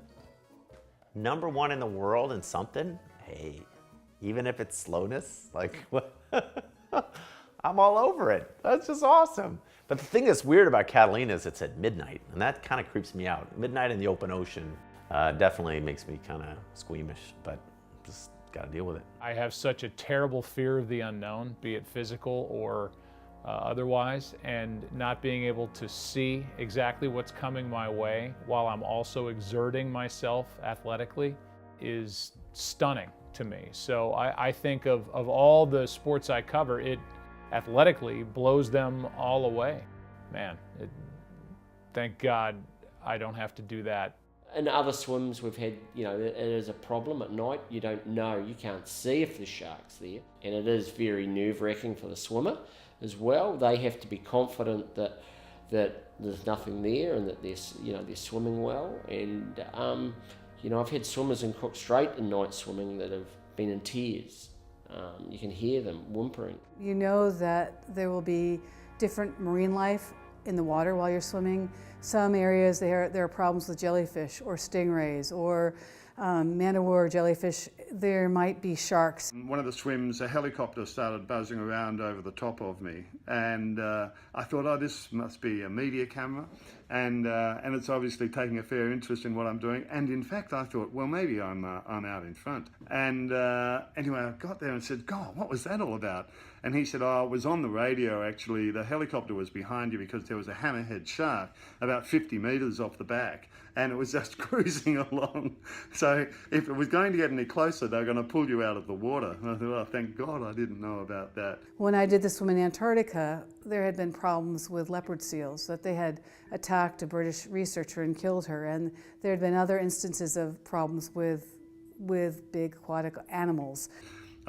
Number 1 in the world in something, hey, even if it's slowness, like, I'm all over it. That's just awesome. But the thing that's weird about Catalina is it's at midnight, and that kind of creeps me out. Midnight in the open ocean definitely makes me kind of squeamish, but just gotta deal with it. I have such a terrible fear of the unknown, be it physical or otherwise, and not being able to see exactly what's coming my way while I'm also exerting myself athletically is stunning to me. So I think of all the sports I cover, it athletically blows them all away. Man, thank God I don't have to do that. In other swims we've had, you know, it is a problem at night. You don't know, you can't see if there's sharks there. And it is very nerve-wracking for the swimmer as well. They have to be confident that there's nothing there and that they're swimming well. And you know, I've had swimmers in Cook Strait in night swimming that have been in tears. You can hear them whimpering. You know that there will be different marine life in the water while you're swimming. Some areas there are problems with jellyfish or stingrays or man-o-war jellyfish. There might be sharks. One of the swims, a helicopter started buzzing around over the top of me, and I thought, oh, this must be a media camera, and it's obviously taking a fair interest in what I'm doing. And in fact, I thought, well, maybe I'm out in front. And anyway, I got there and said, God, what was that all about? And he said, oh, it was on the radio, actually. The helicopter was behind you because there was a hammerhead shark about 50 meters off the back, and it was just cruising along. So if it was going to get any closer, they were going to pull you out of the water. And I thought, oh, thank God I didn't know about that. When I did the swim in Antarctica, there had been problems with leopard seals, that they had attacked a British researcher and killed her. And there had been other instances of problems with big aquatic animals.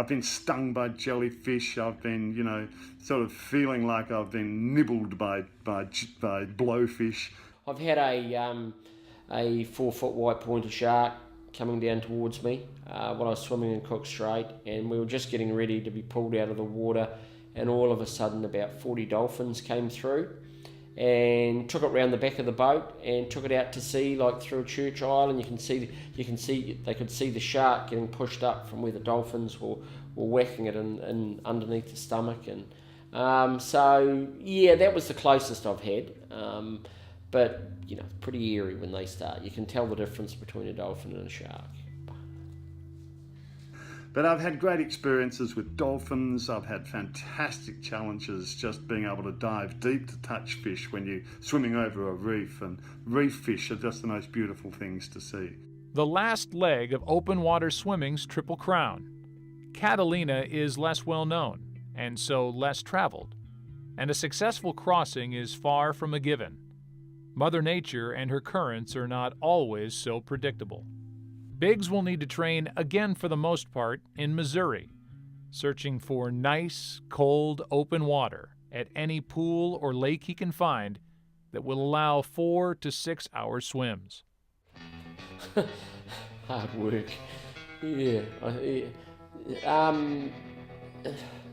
I've been stung by jellyfish. I've been, you know, sort of feeling like I've been nibbled by blowfish. I've had a 4-foot white pointer shark coming down towards me when I was swimming in Cook Strait, and we were just getting ready to be pulled out of the water, and all of a sudden about 40 dolphins came through and took it round the back of the boat and took it out to sea, like through a church aisle, and they could see the shark getting pushed up from where the dolphins were whacking it in underneath the stomach. And so yeah, that was the closest I've had. But you know, it's pretty eerie when they start. You can tell the difference between a dolphin and a shark. But I've had great experiences with dolphins. I've had fantastic challenges just being able to dive deep to touch fish when you're swimming over a reef, and reef fish are just the most beautiful things to see. The last leg of open water swimming's Triple Crown. Catalina is less well known, and so less traveled, and a successful crossing is far from a given. Mother Nature and her currents are not always so predictable. Biggs will need to train again for the most part in Missouri, searching for nice, cold, open water at any pool or lake he can find that will allow 4 to 6 hour swims. Hard work. Yeah.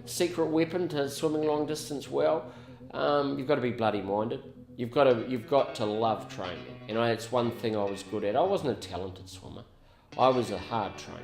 secret weapon to swimming long distance well, you've got to be bloody minded. You've got to love training. You know, it's one thing I was good at. I wasn't a talented swimmer. I was a hard trainer.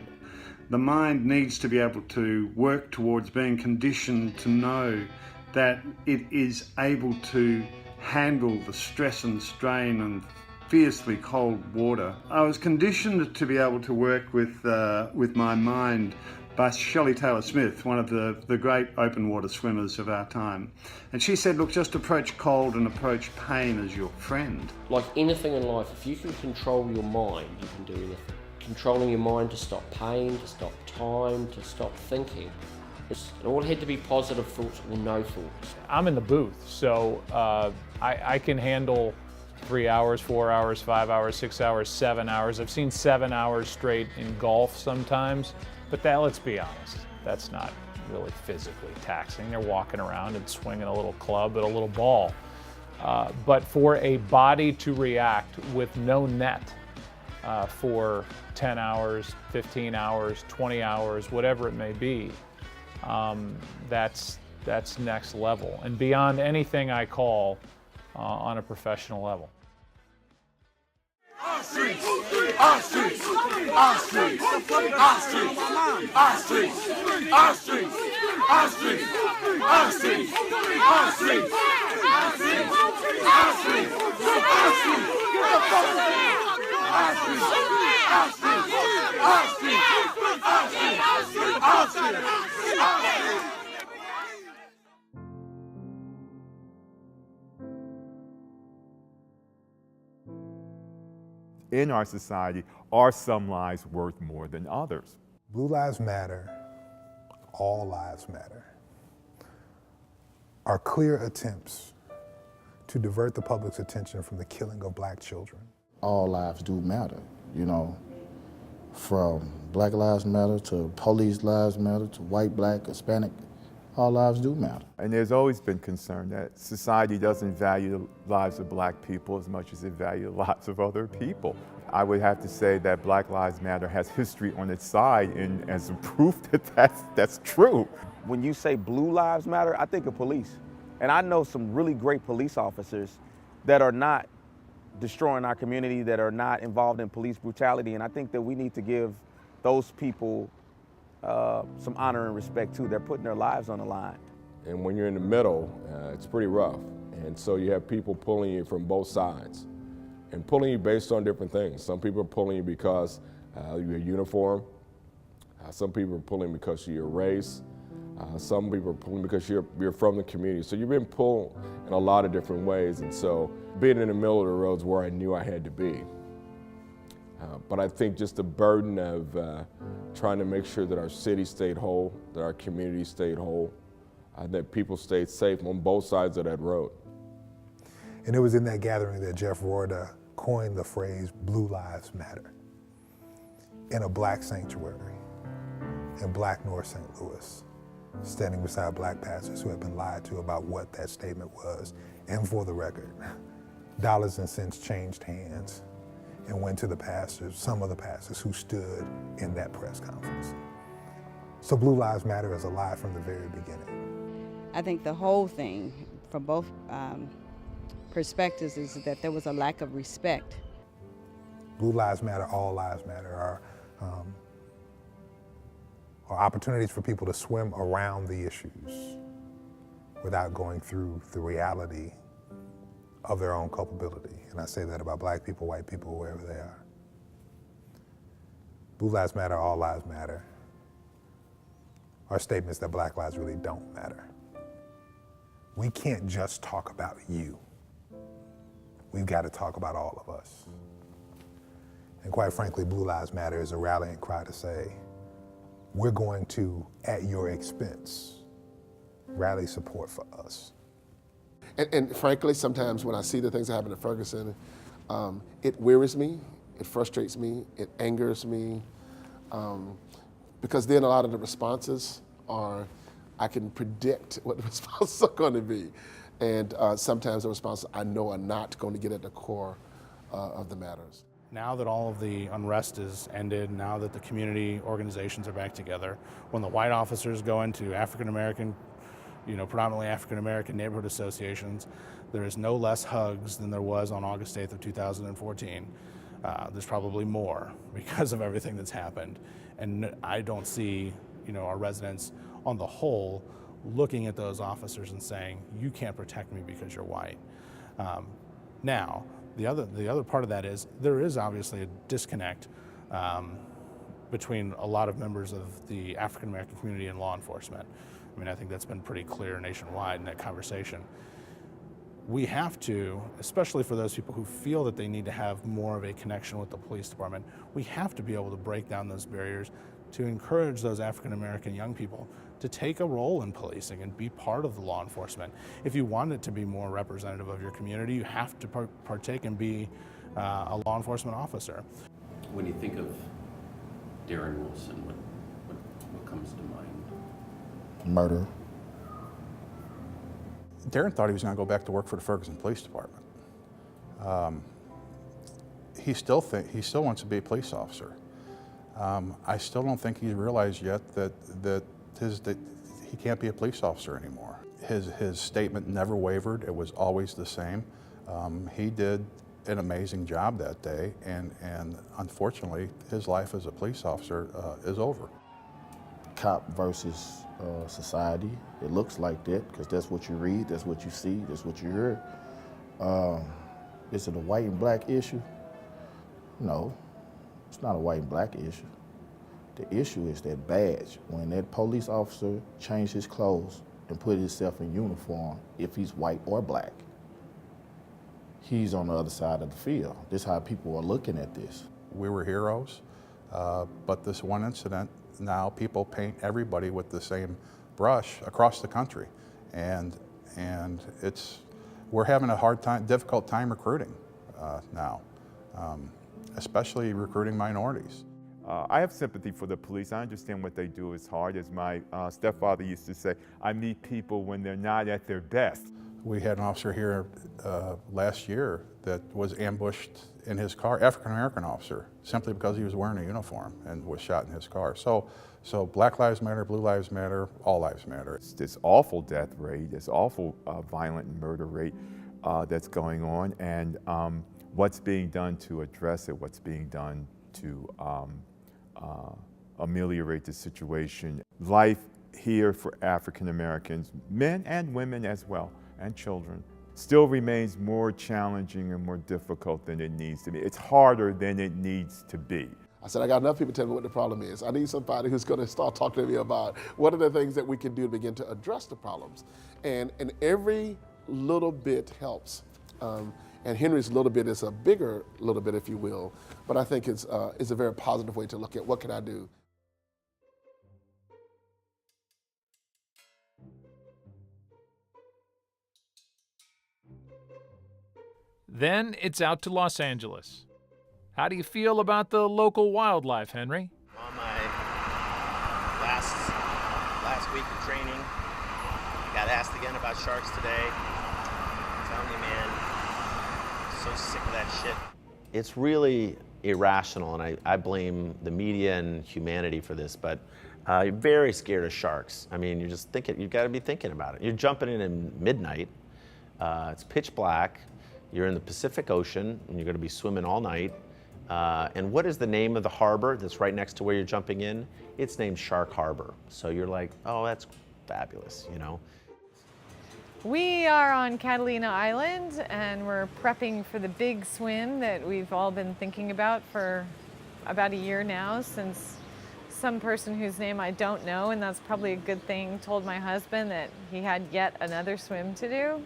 The mind needs to be able to work towards being conditioned to know that it is able to handle the stress and strain and fiercely cold water. I was conditioned to be able to work with my mind by Shelley Taylor Smith, one of the great open water swimmers of our time. And she said, look, just approach cold and approach pain as your friend. Like anything in life, if you can control your mind, you can do anything. Controlling your mind to stop pain, to stop time, to stop thinking. It all had to be positive thoughts or no thoughts. I'm in the booth, so I can handle 3 hours, 4 hours, 5 hours, 6 hours, 7 hours. I've seen 7 hours straight in golf sometimes, but let's be honest, that's not really physically taxing. They're walking around and swinging a little club at a little ball. But for a body to react with no net for 10 hours, 15 hours, 20 hours, whatever it may be, that's next level and beyond anything I call on a professional level. Our streets, our streets, our streets, our streets, our streets, our streets, our streets, our streets, our streets, our streets, our streets, our streets, In our society, are some lives worth more than others? Blue Lives Matter, all lives matter, are clear attempts to divert the public's attention from the killing of black children. All lives do matter, you know, from Black Lives Matter to Police Lives Matter to white, black, Hispanic, all lives do matter. And there's always been concern that society doesn't value the lives of black people as much as it values the lives of other people. I would have to say that Black Lives Matter has history on its side and as proof that that's true. When you say Blue Lives Matter, I think of police. And I know some really great police officers that are not destroying our community, that are not involved in police brutality. And I think that we need to give those people some honor and respect too. They're putting their lives on the line. And when you're in the middle, it's pretty rough. And so you have people pulling you from both sides and pulling you based on different things. Some people are pulling you because you're uniform. Some people are pulling because of your race. Some people are pulling because you're from the community. So you've been pulled in a lot of different ways. And so being in the middle of the road is where I knew I had to be. But I think just the burden of trying to make sure that our city stayed whole, that our community stayed whole, that people stayed safe on both sides of that road. And it was in that gathering that Jeff Rorda coined the phrase Blue Lives Matter in a black sanctuary in Black North St. Louis, standing beside black pastors who had been lied to about what that statement was. And for the record, dollars and cents changed hands and went to the pastors, some of the pastors who stood in that press conference. So Blue Lives Matter is alive from the very beginning. I think the whole thing, from both perspectives, is that there was a lack of respect. Blue Lives Matter, all lives matter are opportunities for people to swim around the issues without going through the reality of their own culpability. And I say that about black people, white people, wherever they are. Blue Lives Matter, all lives matter are statements that black lives really don't matter. We can't just talk about you. We've got to talk about all of us. And quite frankly, Blue Lives Matter is a rallying cry to say, we're going to, at your expense, rally support for us. And frankly, sometimes when I see the things that happen at Ferguson, it wearies me, it frustrates me, it angers me, because then a lot of the responses are, I can predict what the responses are going to be. And sometimes the responses I know are not going to get at the core of the matters. Now that all of the unrest is ended, now that the community organizations are back together, when the white officers go into African American, predominantly African American neighborhood associations, there is no less hugs than there was on August 8th of 2014. There's probably more because of everything that's happened. And I don't see, our residents on the whole looking at those officers and saying, you can't protect me because you're white. Now, the other part of that is there is obviously a disconnect between a lot of members of the African American community and law enforcement. I mean, I think that's been pretty clear nationwide in that conversation. We have to, especially for those people who feel that they need to have more of a connection with the police department, we have to be able to break down those barriers to encourage those African American young people to take a role in policing and be part of the law enforcement. If you want it to be more representative of your community, you have to partake and be a law enforcement officer. When you think of Darren Wilson, what comes to mind? Murder. Darren thought he was going to go back to work for the Ferguson Police Department. He still wants to be a police officer. I still don't think he's realized yet that he can't be a police officer anymore. His statement never wavered. It was always the same. He did an amazing job that day, and unfortunately, his life as a police officer is over. Cop versus society. It looks like that because that's what you read, that's what you see, that's what you hear. Is it a white and black issue? No, it's not a white and black issue. The issue is that badge. When that police officer changed his clothes and put himself in uniform, if he's white or black, he's on the other side of the field. This is how people are looking at this. We were heroes, but this one incident, now people paint everybody with the same brush across the country, and we're having a difficult time recruiting now, especially recruiting minorities. I have sympathy for the police. I understand what they do is hard. As my stepfather used to say, I meet people when they're not at their best. We had an officer here last year that was ambushed in his car, African-American officer, simply because he was wearing a uniform and was shot in his car. So Black Lives Matter, Blue Lives Matter, all lives matter. It's this awful death rate, this awful violent murder rate that's going on, and what's being done to address it, what's being done to ameliorate the situation. Life here for African Americans, men and women as well, and children, still remains more challenging and more difficult than it needs to be. It's harder than it needs to be. I said, I got enough people telling me what the problem is. I need somebody who's going to start talking to me about what are the things that we can do to begin to address the problems. And every little bit helps. And Henry's little bit is a bigger little bit, if you will. But I think it's a very positive way to look at what can I do. Then it's out to Los Angeles. How do you feel about the local wildlife, Henry? On my last week of training, got asked again about sharks today. I'm telling you, man, I'm so sick of that shit. It's really irrational, and I blame the media and humanity for this, but you're very scared of sharks. I mean, you've got to be thinking about it. You're jumping in midnight. It's pitch black. You're in the Pacific Ocean, and you're going to be swimming all night. And what is the name of the harbor that's right next to where you're jumping in? It's named Shark Harbor. So you're like, oh, that's fabulous, you know? We are on Catalina Island, and we're prepping for the big swim that we've all been thinking about for about a year now, since some person whose name I don't know, and that's probably a good thing, told my husband that he had yet another swim to do.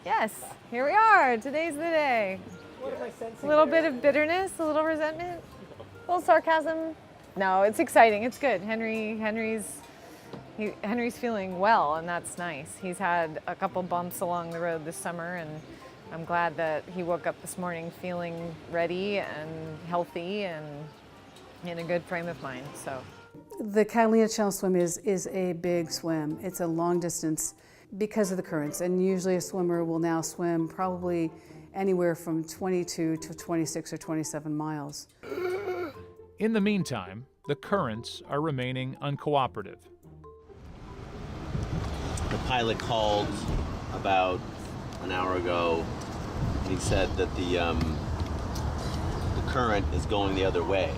Yes, here we are. Today's the day. What am I sensing? A little there? bit of bitterness, a little resentment, a little sarcasm. No, it's exciting. It's good. Henry's feeling well, and that's nice. He's had a couple bumps along the road this summer, and I'm glad that he woke up this morning feeling ready and healthy and in a good frame of mind. So, the Catalina Channel swim is a big swim. It's a long distance because of the currents, and usually a swimmer will now swim probably anywhere from 22 to 26 or 27 miles. In the meantime, the currents are remaining uncooperative. The pilot called about an hour ago. He said that the current is going the other way.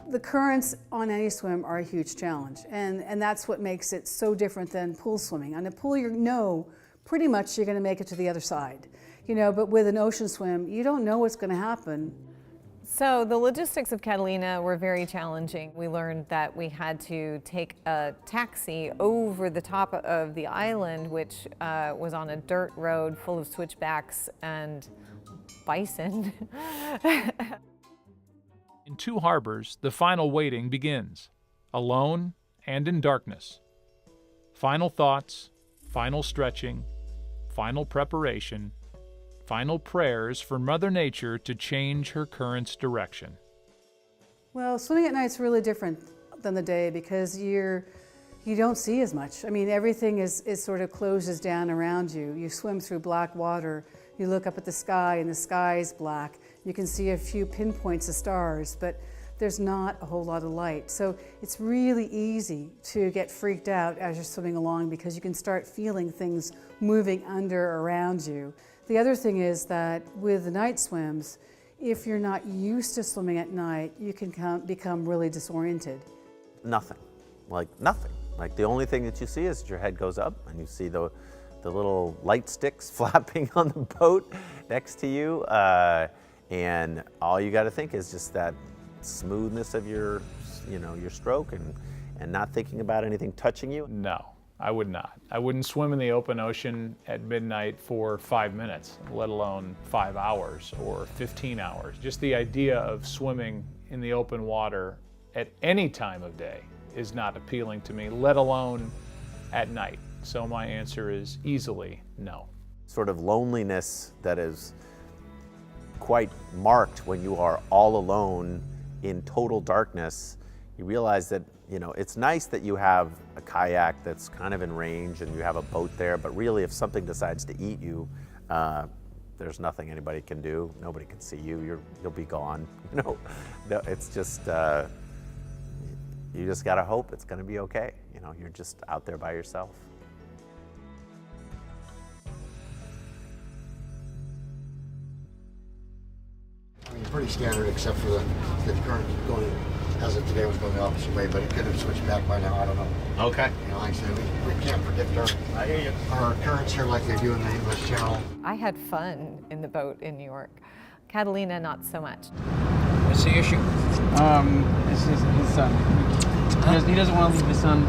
The currents on any swim are a huge challenge, and that's what makes it so different than pool swimming. On a pool, you know pretty much you're going to make it to the other side, but with an ocean swim, you don't know what's going to happen. So the logistics of Catalina were very challenging. We learned that we had to take a taxi over the top of the island, which was on a dirt road full of switchbacks and bison. In two harbors, the final waiting begins, alone and in darkness. Final thoughts, final stretching, final preparation, final prayers for Mother Nature to change her current's direction. Well, swimming at night's really different than the day because you don't see as much. I mean, everything is sort of closes down around you. You swim through black water. You look up at the sky and the sky is black. You can see a few pinpoints of stars, but there's not a whole lot of light. So it's really easy to get freaked out as you're swimming along because you can start feeling things moving under or around you. The other thing is that with the night swims, if you're not used to swimming at night, you can become really disoriented. Nothing, like nothing. Like the only thing that you see is your head goes up and you see the little light sticks flapping on the boat next to you. And all you got to think is just that smoothness of your stroke and not thinking about anything touching you. No, I would not. I wouldn't swim in the open ocean at midnight for 5 minutes, let alone 5 hours or 15 hours. Just the idea of swimming in the open water at any time of day is not appealing to me, let alone at night. So my answer is easily no. Sort of loneliness that is quite marked when you are all alone in total darkness. You realize that, it's nice that you have a kayak that's kind of in range and you have a boat there, but really if something decides to eat you, there's nothing anybody can do. Nobody can see you. You'll be gone. It's just, you just gotta hope it's gonna be okay. You're just out there by yourself. I mean, pretty standard, except for the current going, as of today, was going the opposite way, but it could have switched back by now, I don't know. Okay. Like I said, we can't predict our currents here like they do in the English Channel. I had fun in the boat in New York. Catalina, not so much. What's the issue? It's his son. He doesn't want to leave his son,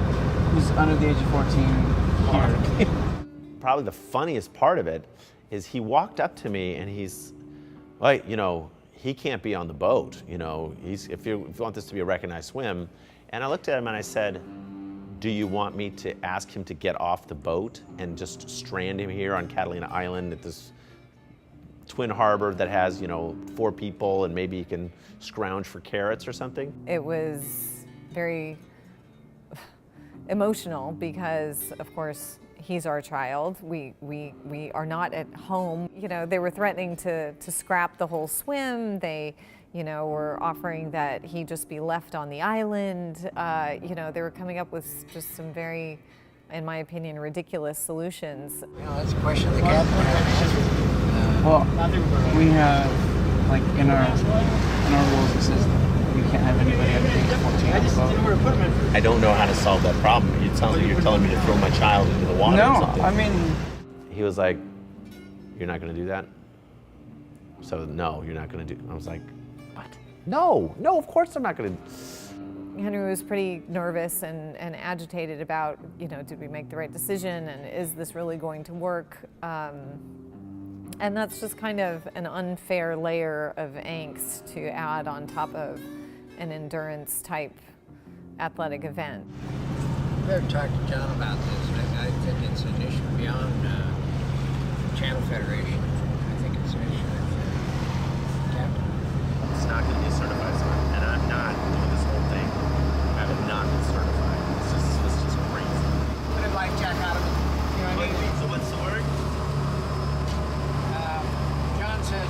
who's under the age of 14, here. Probably the funniest part of it is he walked up to me and he's like, he can't be on the boat. If you want this to be a recognized swim. And I looked at him and I said, do you want me to ask him to get off the boat and just strand him here on Catalina Island at this twin harbor that has, 4 people and maybe he can scrounge for carrots or something? It was very emotional because, of course, he's our child. We are not at home. They were threatening to scrap the whole swim. They, were offering that he just be left on the island. They were coming up with just some very, in my opinion, ridiculous solutions. That's a question of the captain. Well, we have, in our rules, it says you can't have anybody under the age of 14 on the boat. I don't know how to solve that problem. It sounds like you're telling me to throw my child into the water or something. No, I mean... He was like, you're not going to do that? So, no, you're not going to do... I was like, what? No, of course I'm not going to... Henry was pretty nervous and agitated about, did we make the right decision and is this really going to work? And that's just kind of an unfair layer of angst to add on top of an endurance type athletic event. We better talk to John about this. I think it's an issue beyond Channel Federation. I think it's an issue with Captain. It's not going to be a certified swim, and I'm not doing this whole thing. I have not been certified. It's just crazy. Put a life jacket out of it. So what's the word? John says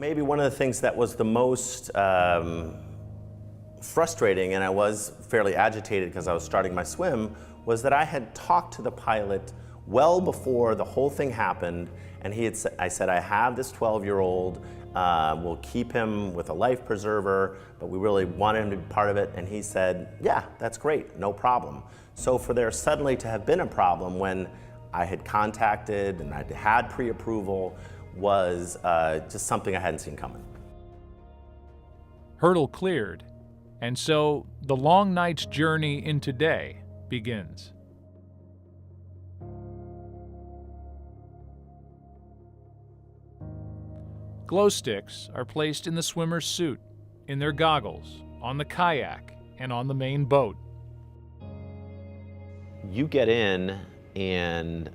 Maybe one of the things that was the most frustrating, and I was fairly agitated because I was starting my swim, was that I had talked to the pilot well before the whole thing happened, and I said, I have this 12-year-old, we'll keep him with a life preserver, but we really wanted him to be part of it, and he said, yeah, that's great, no problem. So for there suddenly to have been a problem when I had contacted and I had pre-approval was just something I hadn't seen coming. Hurdle cleared, and so the long night's journey into day begins. Glow sticks are placed in the swimmer's suit, in their goggles, on the kayak, and on the main boat. You get in and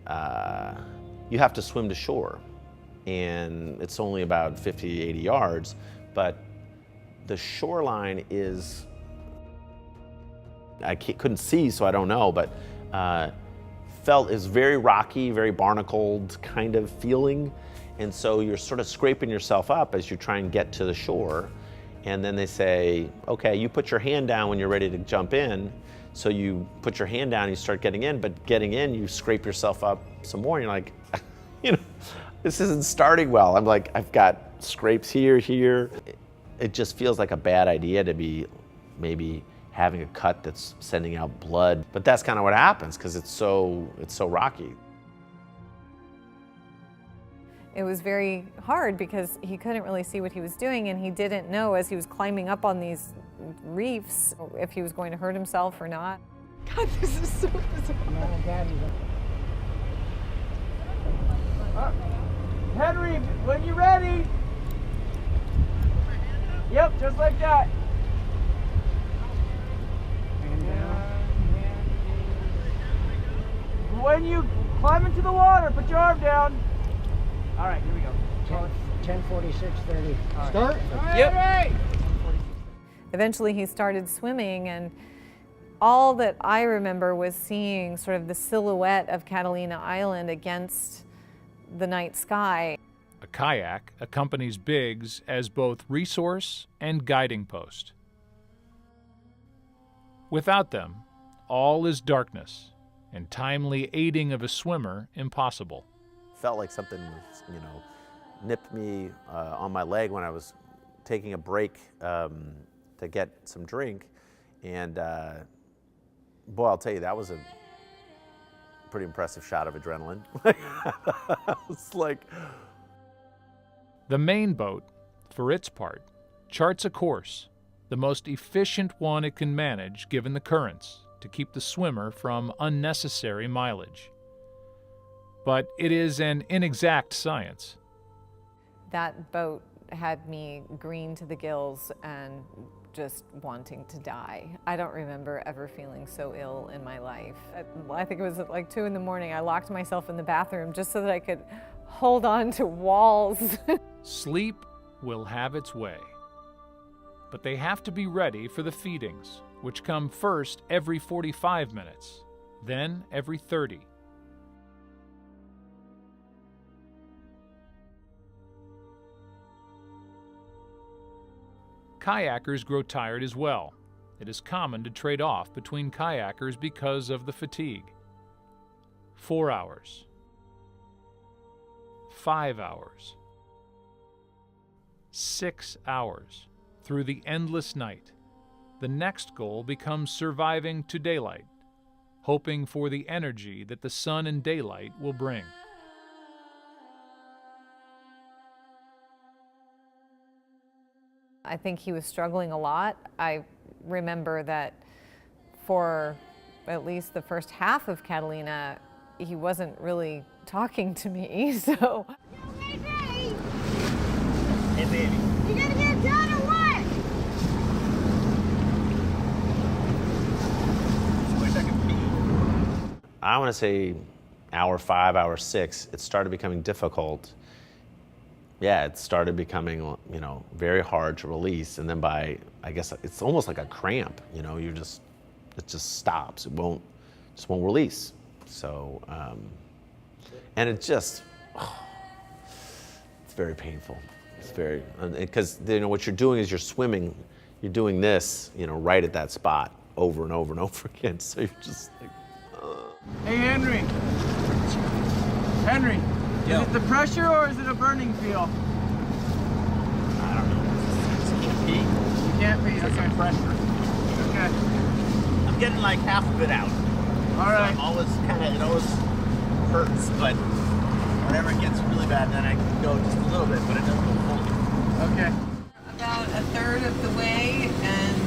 you have to swim to shore. And it's only about 50, 80 yards, but the shoreline is, I couldn't see, so I don't know, but is very rocky, very barnacled kind of feeling. And so you're sort of scraping yourself up as you try and get to the shore. And then they say, okay, you put your hand down when you're ready to jump in. So you put your hand down and you start getting in, but getting in, you scrape yourself up some more. And you're like, this isn't starting well. I'm like, I've got scrapes here. It just feels like a bad idea to be maybe having a cut that's sending out blood. But that's kind of what happens because it's so rocky. It was very hard because he couldn't really see what he was doing, and he didn't know as he was climbing up on these reefs if he was going to hurt himself or not. God, this is so bizarre. Henry, when you're ready. Yep, just like that. When you climb into the water, put your arm down. All right, here we go. 10:46:30. Start? Yep. Eventually he started swimming, and all that I remember was seeing sort of the silhouette of Catalina Island against the night sky. A kayak accompanies Biggs as both resource and guiding post. Without them, all is darkness, and timely aiding of a swimmer impossible. Felt like something was, nipped me on my leg when I was taking a break to get some drink. And boy, I'll tell you, that was a pretty impressive shot of adrenaline. It's like... The main boat, for its part, charts a course, the most efficient one it can manage given the currents, to keep the swimmer from unnecessary mileage. But it is an inexact science. That boat had me green to the gills and just wanting to die. I don't remember ever feeling so ill in my life. I think it was at like 2 in the morning. I locked myself in the bathroom just so that I could hold on to walls. Sleep will have its way. But they have to be ready for the feedings, which come first every 45 minutes, then every 30. Kayakers grow tired as well. It is common to trade off between kayakers because of the fatigue. 4 hours. 5 hours. 6 hours. Through the endless night. The next goal becomes surviving to daylight, hoping for the energy that the sun and daylight will bring. I think he was struggling a lot. I remember that for at least the first half of Catalina, he wasn't really talking to me, so. Hey, baby. You gonna get done or what? I want to say hour 5, hour 6, it started becoming difficult. Yeah, it started becoming, very hard to release. And then by, I guess it's almost like a cramp, it just stops. It just won't release. So, and it's very painful. It's very, because what you're doing is you're swimming, you're doing this, right at that spot over and over and over again. So you're just like, Hey, Henry. Henry, is it the pressure or is it a burning feel? I don't know. It can't be. Okay. Pressure. Okay. I'm getting like half of it out. All right. So it always hurts, but whenever it gets really bad, then I can go just a little bit, but it doesn't go fully. Okay. About a third of the way and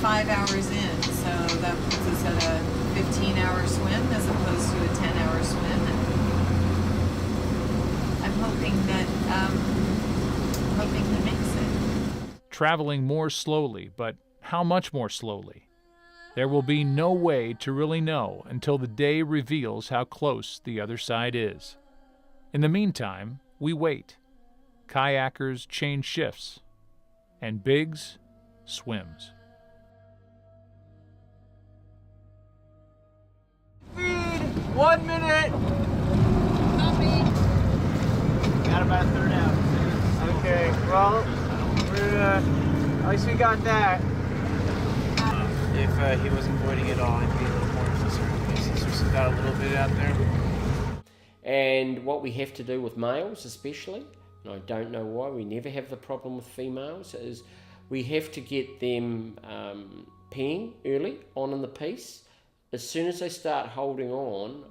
5 hours in, so that puts us at a 15-hour swim as opposed to a 10-hour swim. And I'm hoping he makes it. Traveling more slowly, but how much more slowly? There will be no way to really know until the day reveals how close the other side is. In the meantime, we wait. Kayakers change shifts, and Biggs swims. Speed, 1 minute. Got about a third out. Okay, well, at least we got that. If he wasn't voiding at all, I'd be a little more concerned because he's just got a little bit out there. And what we have to do with males especially, and I don't know why, we never have the problem with females, is we have to get them peeing early on in the piece. As soon as they start holding on,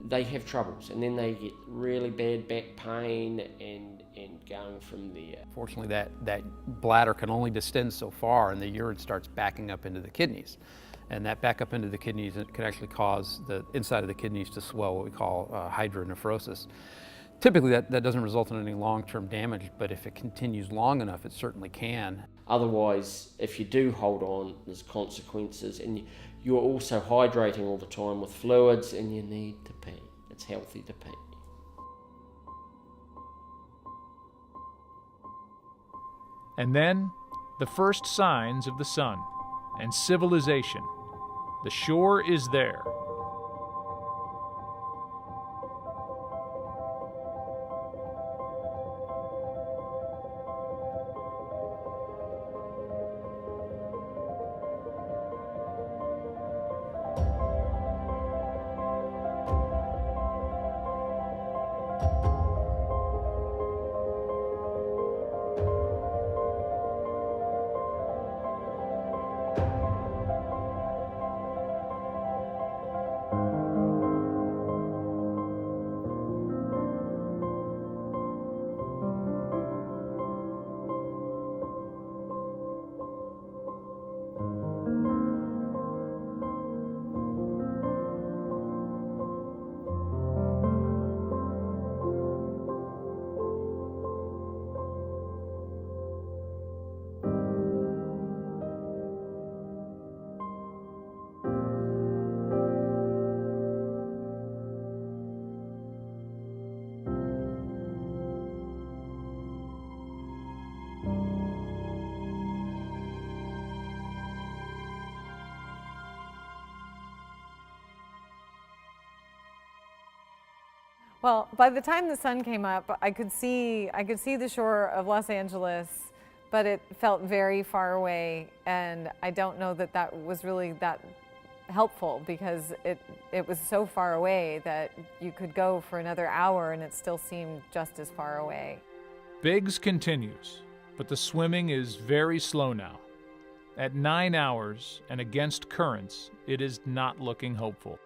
they have troubles, and then they get really bad back pain and going from there. Fortunately, that bladder can only distend so far, and the urine starts backing up into the kidneys. And that back up into the kidneys, it can actually cause the inside of the kidneys to swell, what we call hydronephrosis. Typically, that doesn't result in any long-term damage, but if it continues long enough, it certainly can. Otherwise, if you do hold on, there's consequences, and you're also hydrating all the time with fluids, and you need to pee. It's healthy to pee. And then, the first signs of the sun and civilization. The shore is there. Well, by the time the sun came up, I could see the shore of Los Angeles, but it felt very far away, and I don't know that that was really that helpful because it was so far away that you could go for another hour and it still seemed just as far away. Biggs continues, but the swimming is very slow now. At 9 hours and against currents, it is not looking hopeful.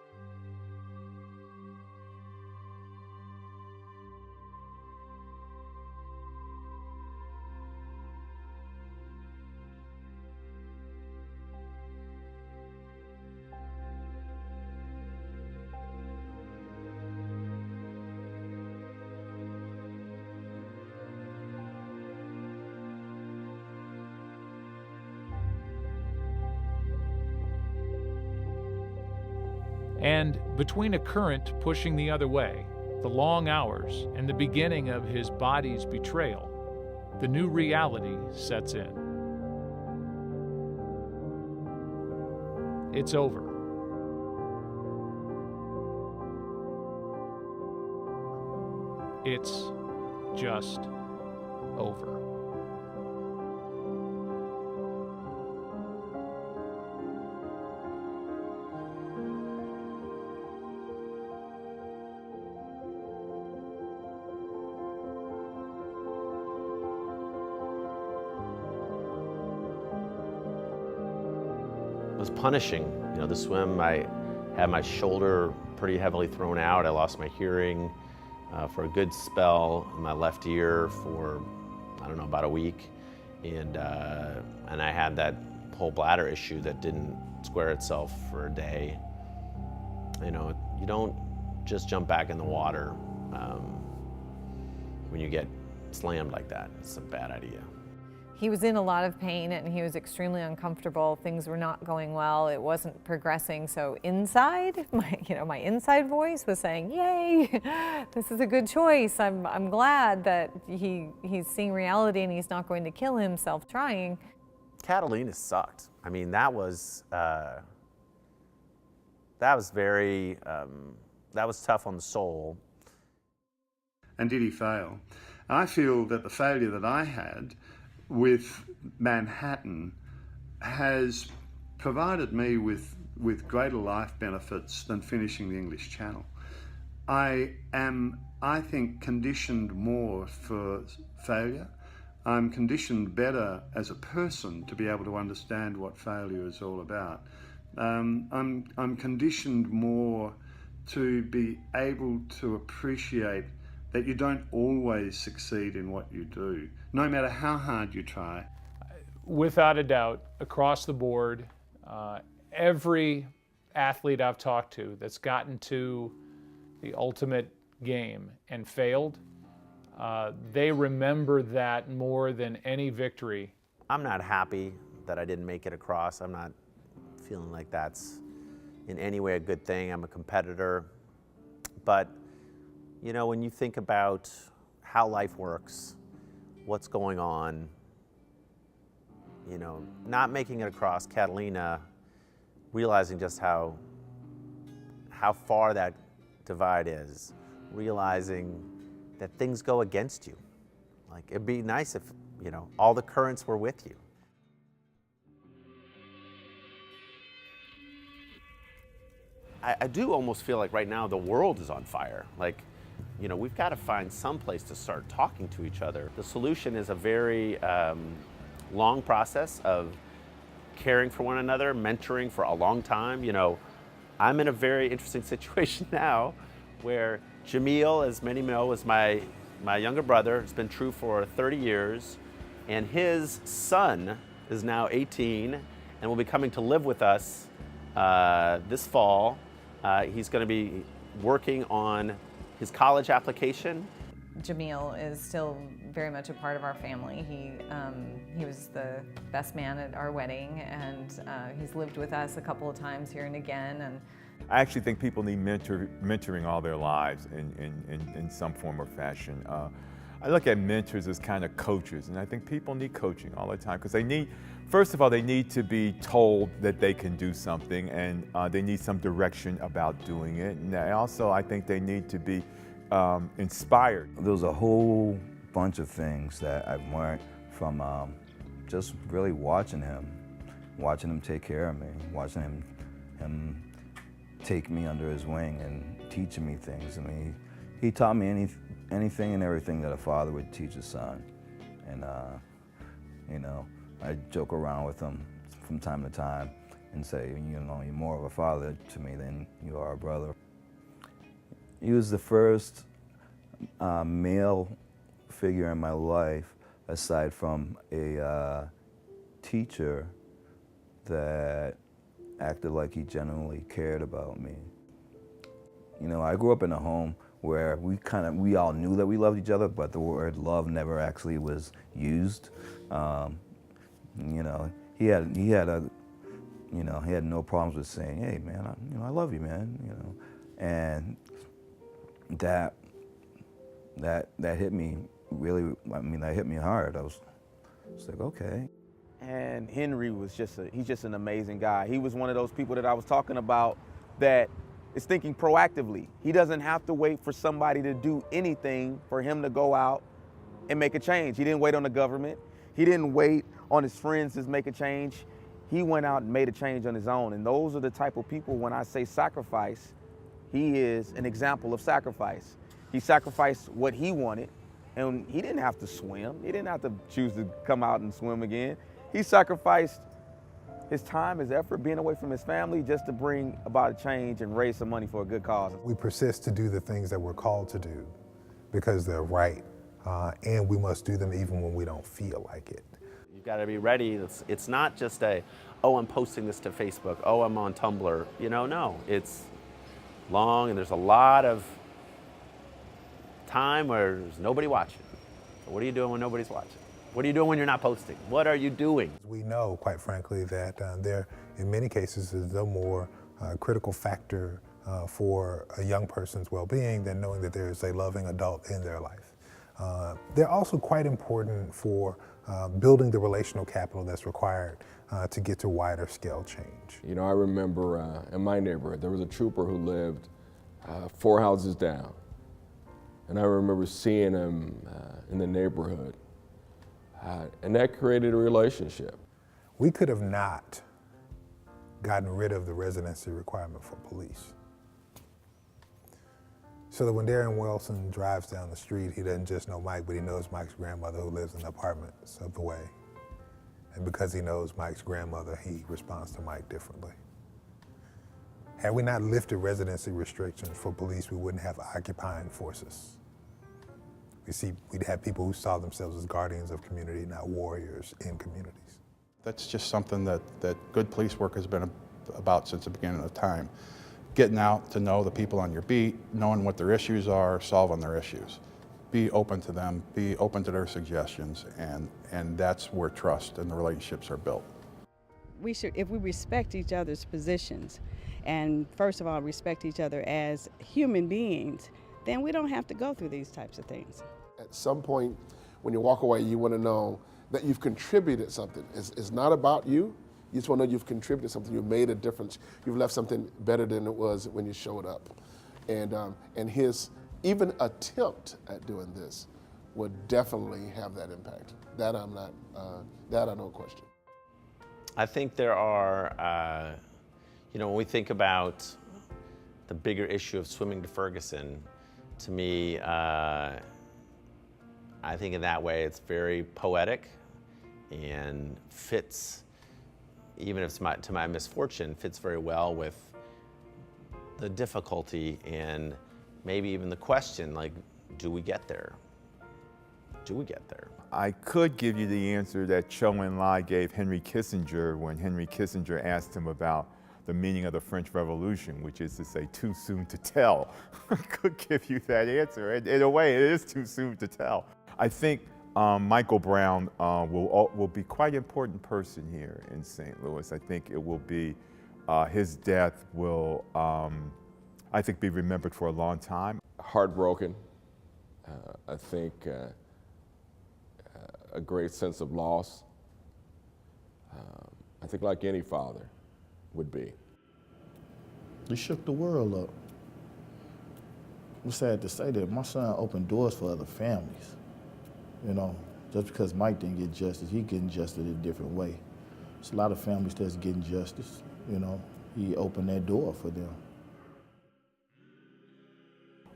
And between a current pushing the other way, the long hours, and the beginning of his body's betrayal, the new reality sets in. It's over. It's just over. It was punishing. You know, the swim, I had my shoulder pretty heavily thrown out. I lost my hearing for a good spell in my left ear for, I don't know, about a week. And I had that whole bladder issue that didn't square itself for a day. You know, you don't just jump back in the water when you get slammed like that. It's a bad idea. He was in a lot of pain and he was extremely uncomfortable. Things were not going well. It wasn't progressing. So inside, my inside voice was saying, "Yay, this is a good choice. I'm glad that he's seeing reality and he's not going to kill himself trying." Catalina sucked. I mean, that was very that was tough on the soul. And did he fail? I feel that the failure that I had with Manhattan has provided me with greater life benefits than finishing the English Channel. I am, I think, conditioned more for failure. I'm conditioned better as a person to be able to understand what failure is all about. I'm conditioned more to be able to appreciate that you don't always succeed in what you do, no matter how hard you try. Without a doubt, across the board, every athlete I've talked to that's gotten to the ultimate game and failed, they remember that more than any victory. I'm not happy that I didn't make it across. I'm not feeling like that's in any way a good thing. I'm a competitor. But you know, when you think about how life works, what's going on, you know, not making it across Catalina, realizing just how far that divide is, realizing that things go against you. Like, it'd be nice if, you know, all the currents were with you. I do almost feel like right now the world is on fire. Like, you know, we've got to find some place to start talking to each other. The solution is a very long process of caring for one another, mentoring for a long time. You know, I'm in a very interesting situation now where Jamil, as many know, is my younger brother. It's been true for 30 years. And his son is now 18 and will be coming to live with us this fall. He's going to be working on his college application. Jamil is still very much a part of our family. He was the best man at our wedding, and he's lived with us a couple of times here and again. And I actually think people need mentoring all their lives in some form or fashion. I look at mentors as kind of coaches, and I think people need coaching all the time because they need, first of all, they need to be told that they can do something, and they need some direction about doing it. And also, I think they need to be inspired. There was a whole bunch of things that I've learned from just really watching him take care of me, watching him take me under his wing and teaching me things. I mean, he taught me anything and everything that a father would teach a son. And, you know, I joke around with him from time to time and say, you know, you're more of a father to me than you are a brother. He was the first male figure in my life, aside from a teacher, that acted like he genuinely cared about me. You know, I grew up in a home where we all knew that we loved each other, but the word love never actually was used. You know, he had no problems with saying, "Hey, man, I love you, man." You know, and that hit me really. I mean, that hit me hard. I was like, okay. And Henry was he's just an amazing guy. He was one of those people that I was talking about that is thinking proactively. He doesn't have to wait for somebody to do anything for him to go out and make a change. He didn't wait on the government. He didn't wait on his friends to make a change. He went out and made a change on his own. And those are the type of people, when I say sacrifice, he is an example of sacrifice. He sacrificed what he wanted, and he didn't have to swim. He didn't have to choose to come out and swim again. He sacrificed his time, his effort, being away from his family just to bring about a change and raise some money for a good cause. We persist to do the things that we're called to do because they're right, and we must do them even when we don't feel like it. You've got to be ready. It's not just oh, I'm posting this to Facebook, oh, I'm on Tumblr. No, it's long and there's a lot of time where there's nobody watching. So what are you doing when nobody's watching? What are you doing when you're not posting? What are you doing? We know, quite frankly, that there, in many cases, is no more critical factor for a young person's well-being than knowing that there is a loving adult in their life. They're also quite important for building the relational capital that's required to get to wider scale change. I remember in my neighborhood, there was a trooper who lived 4 houses down. And I remember seeing him in the neighborhood. And that created a relationship. We could have not gotten rid of the residency requirement for police. So that when Darren Wilson drives down the street, he doesn't just know Mike, but he knows Mike's grandmother who lives in the apartments of the way. And because he knows Mike's grandmother, he responds to Mike differently. Had we not lifted residency restrictions for police, we wouldn't have occupying forces. We'd have people who saw themselves as guardians of community, not warriors in communities. That's just something that good police work has been about since the beginning of time. Getting out to know the people on your beat, knowing what their issues are, solving their issues. Be open to them, be open to their suggestions, and that's where trust and the relationships are built. We should, if we respect each other's positions, and first of all, respect each other as human beings, then we don't have to go through these types of things. At some point, when you walk away, you want to know that you've contributed something. It's not about you. You just want to know you've contributed something. You've made a difference. You've left something better than it was when you showed up. And his even attempt at doing this would definitely have that impact. That I don't question. I think there are, when we think about the bigger issue of swimming to Ferguson, to me, I think in that way it's very poetic and fits, even if it's to my misfortune, fits very well with the difficulty and maybe even the question, like, do we get there? Do we get there? I could give you the answer that Chou En-lai gave Henry Kissinger when Henry Kissinger asked him about the meaning of the French Revolution, which is to say, too soon to tell. I could give you that answer. In a way, it is too soon to tell. I think Michael Brown will be quite an important person here in St. Louis. I think it will be, his death will, I think, be remembered for a long time. Heartbroken. I think a great sense of loss. I think like any father would be. He shook the world up. I'm sad to say that my son opened doors for other families. Just because Mike didn't get justice, he getting justice in a different way. There's a lot of families that's getting justice, He opened that door for them.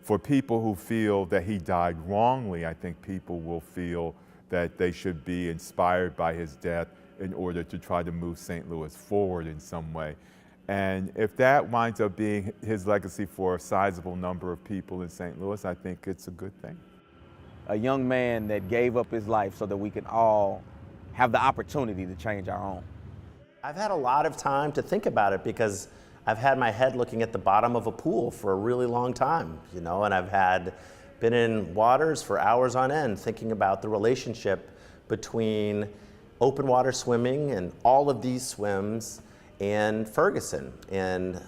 For people who feel that he died wrongly, I think people will feel that they should be inspired by his death in order to try to move St. Louis forward in some way. And if that winds up being his legacy for a sizable number of people in St. Louis, I think it's a good thing. A young man that gave up his life so that we can all have the opportunity to change our own. I've had a lot of time to think about it because I've had my head looking at the bottom of a pool for a really long time, and I've been in waters for hours on end thinking about the relationship between open water swimming and all of these swims and Ferguson. And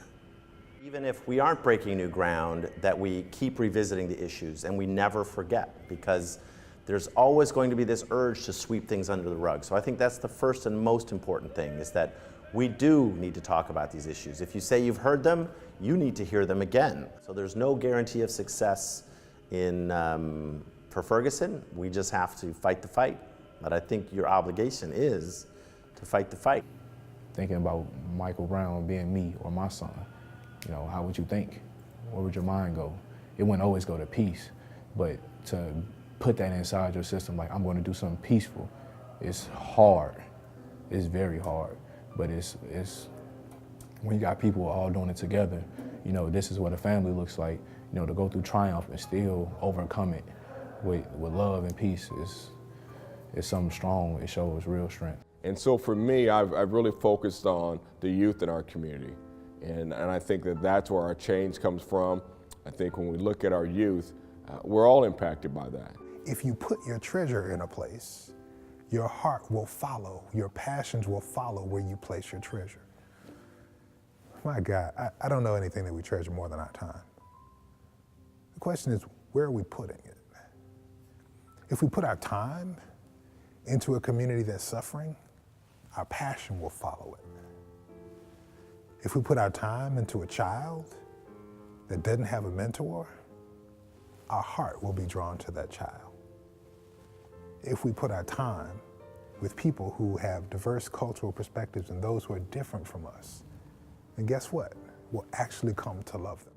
even if we aren't breaking new ground, that we keep revisiting the issues and we never forget, because there's always going to be this urge to sweep things under the rug. So I think that's the first and most important thing, is that we do need to talk about these issues. If you say you've heard them, you need to hear them again. So there's no guarantee of success in for Ferguson, we just have to fight the fight. But I think your obligation is to fight the fight. Thinking about Michael Brown being me or my son, you know, how would you think? Where would your mind go? It wouldn't always go to peace, but to put that inside your system, like I'm going to do something peaceful, it's hard. It's very hard, but it's when you got people all doing it together, you know, this is what a family looks like, you know, to go through triumph and still overcome it with love and peace is something strong. It shows real strength. And so for me, I've really focused on the youth in our community. And I think that that's where our change comes from. I think when we look at our youth, we're all impacted by that. If you put your treasure in a place, your heart will follow, your passions will follow where you place your treasure. My God, I don't know anything that we treasure more than our time. The question is, where are we putting it? If we put our time into a community that's suffering, our passion will follow it. If we put our time into a child that doesn't have a mentor, our heart will be drawn to that child. If we put our time with people who have diverse cultural perspectives and those who are different from us, then guess what? We'll actually come to love them.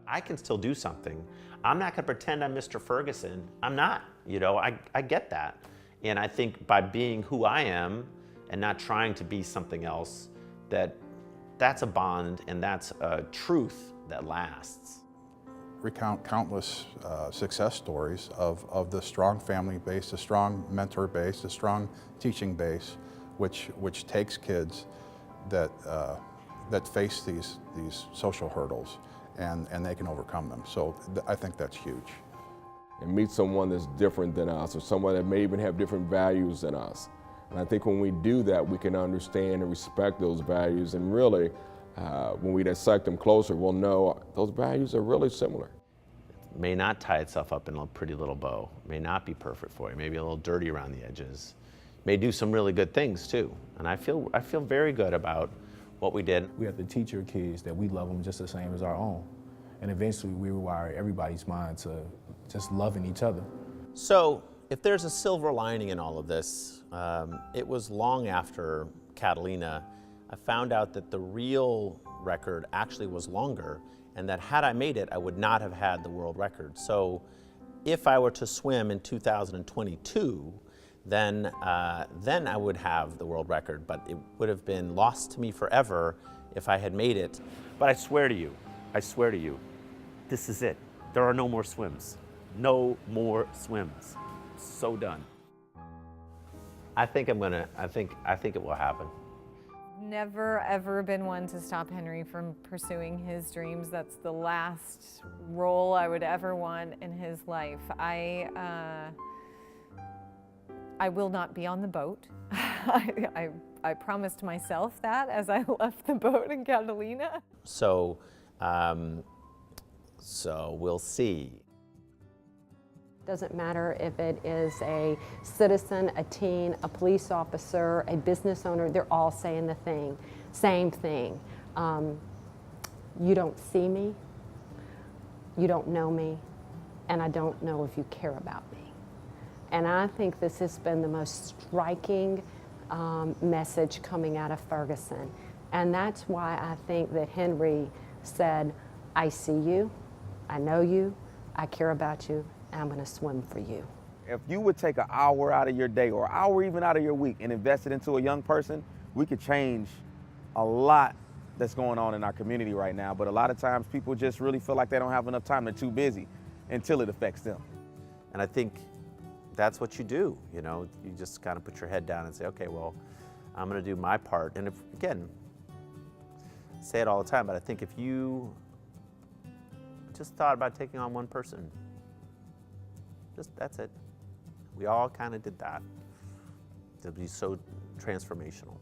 I can still do something. I'm not going to pretend I'm Mr. Ferguson. I'm not, you know, I get that. And I think by being who I am and not trying to be something else, that's a bond and that's a truth that lasts. Recount countless success stories of the strong family base, the strong mentor base, the strong teaching base, which takes kids that face these social hurdles and they can overcome them. So I think that's huge. And meet someone that's different than us, or someone that may even have different values than us. And I think when we do that, we can understand and respect those values, and really, when we dissect them closer, we'll know those values are really similar. It may not tie itself up in a pretty little bow, it may not be perfect for you, maybe a little dirty around the edges, may do some really good things too. And I feel very good about what we did. We have to teach our kids that we love them just the same as our own. And eventually we rewire everybody's mind to just loving each other. So if there's a silver lining in all of this, it was long after Catalina, I found out that the real record actually was longer, and that had I made it, I would not have had the world record. So if I were to swim in 2022, then I would have the world record, but it would have been lost to me forever if I had made it. But I swear to you, this is it. There are no more swims. No more swims. So done. I think it will happen. Never ever been one to stop Henry from pursuing his dreams. That's the last role I would ever want in his life. I will not be on the boat. I promised myself that as I left the boat in Catalina. So we'll see. Doesn't matter if it is a citizen, a teen, a police officer, a business owner, they're all saying the same thing. You don't see me, you don't know me, and I don't know if you care about me. And I think this has been the most striking message coming out of Ferguson. And that's why I think that Henry said, I see you, I know you, I care about you, and I'm gonna swim for you. If you would take an hour out of your day or an hour even out of your week and invest it into a young person, we could change a lot that's going on in our community right now. But a lot of times people just really feel like they don't have enough time, they're too busy until it affects them. And I think that's what you do, you know, you just kind of put your head down and say, okay, well, I'm gonna do my part. And if, again, I say it all the time, but I think if you just thought about taking on one person, that's it. We all kind of did that. It'd be so transformational.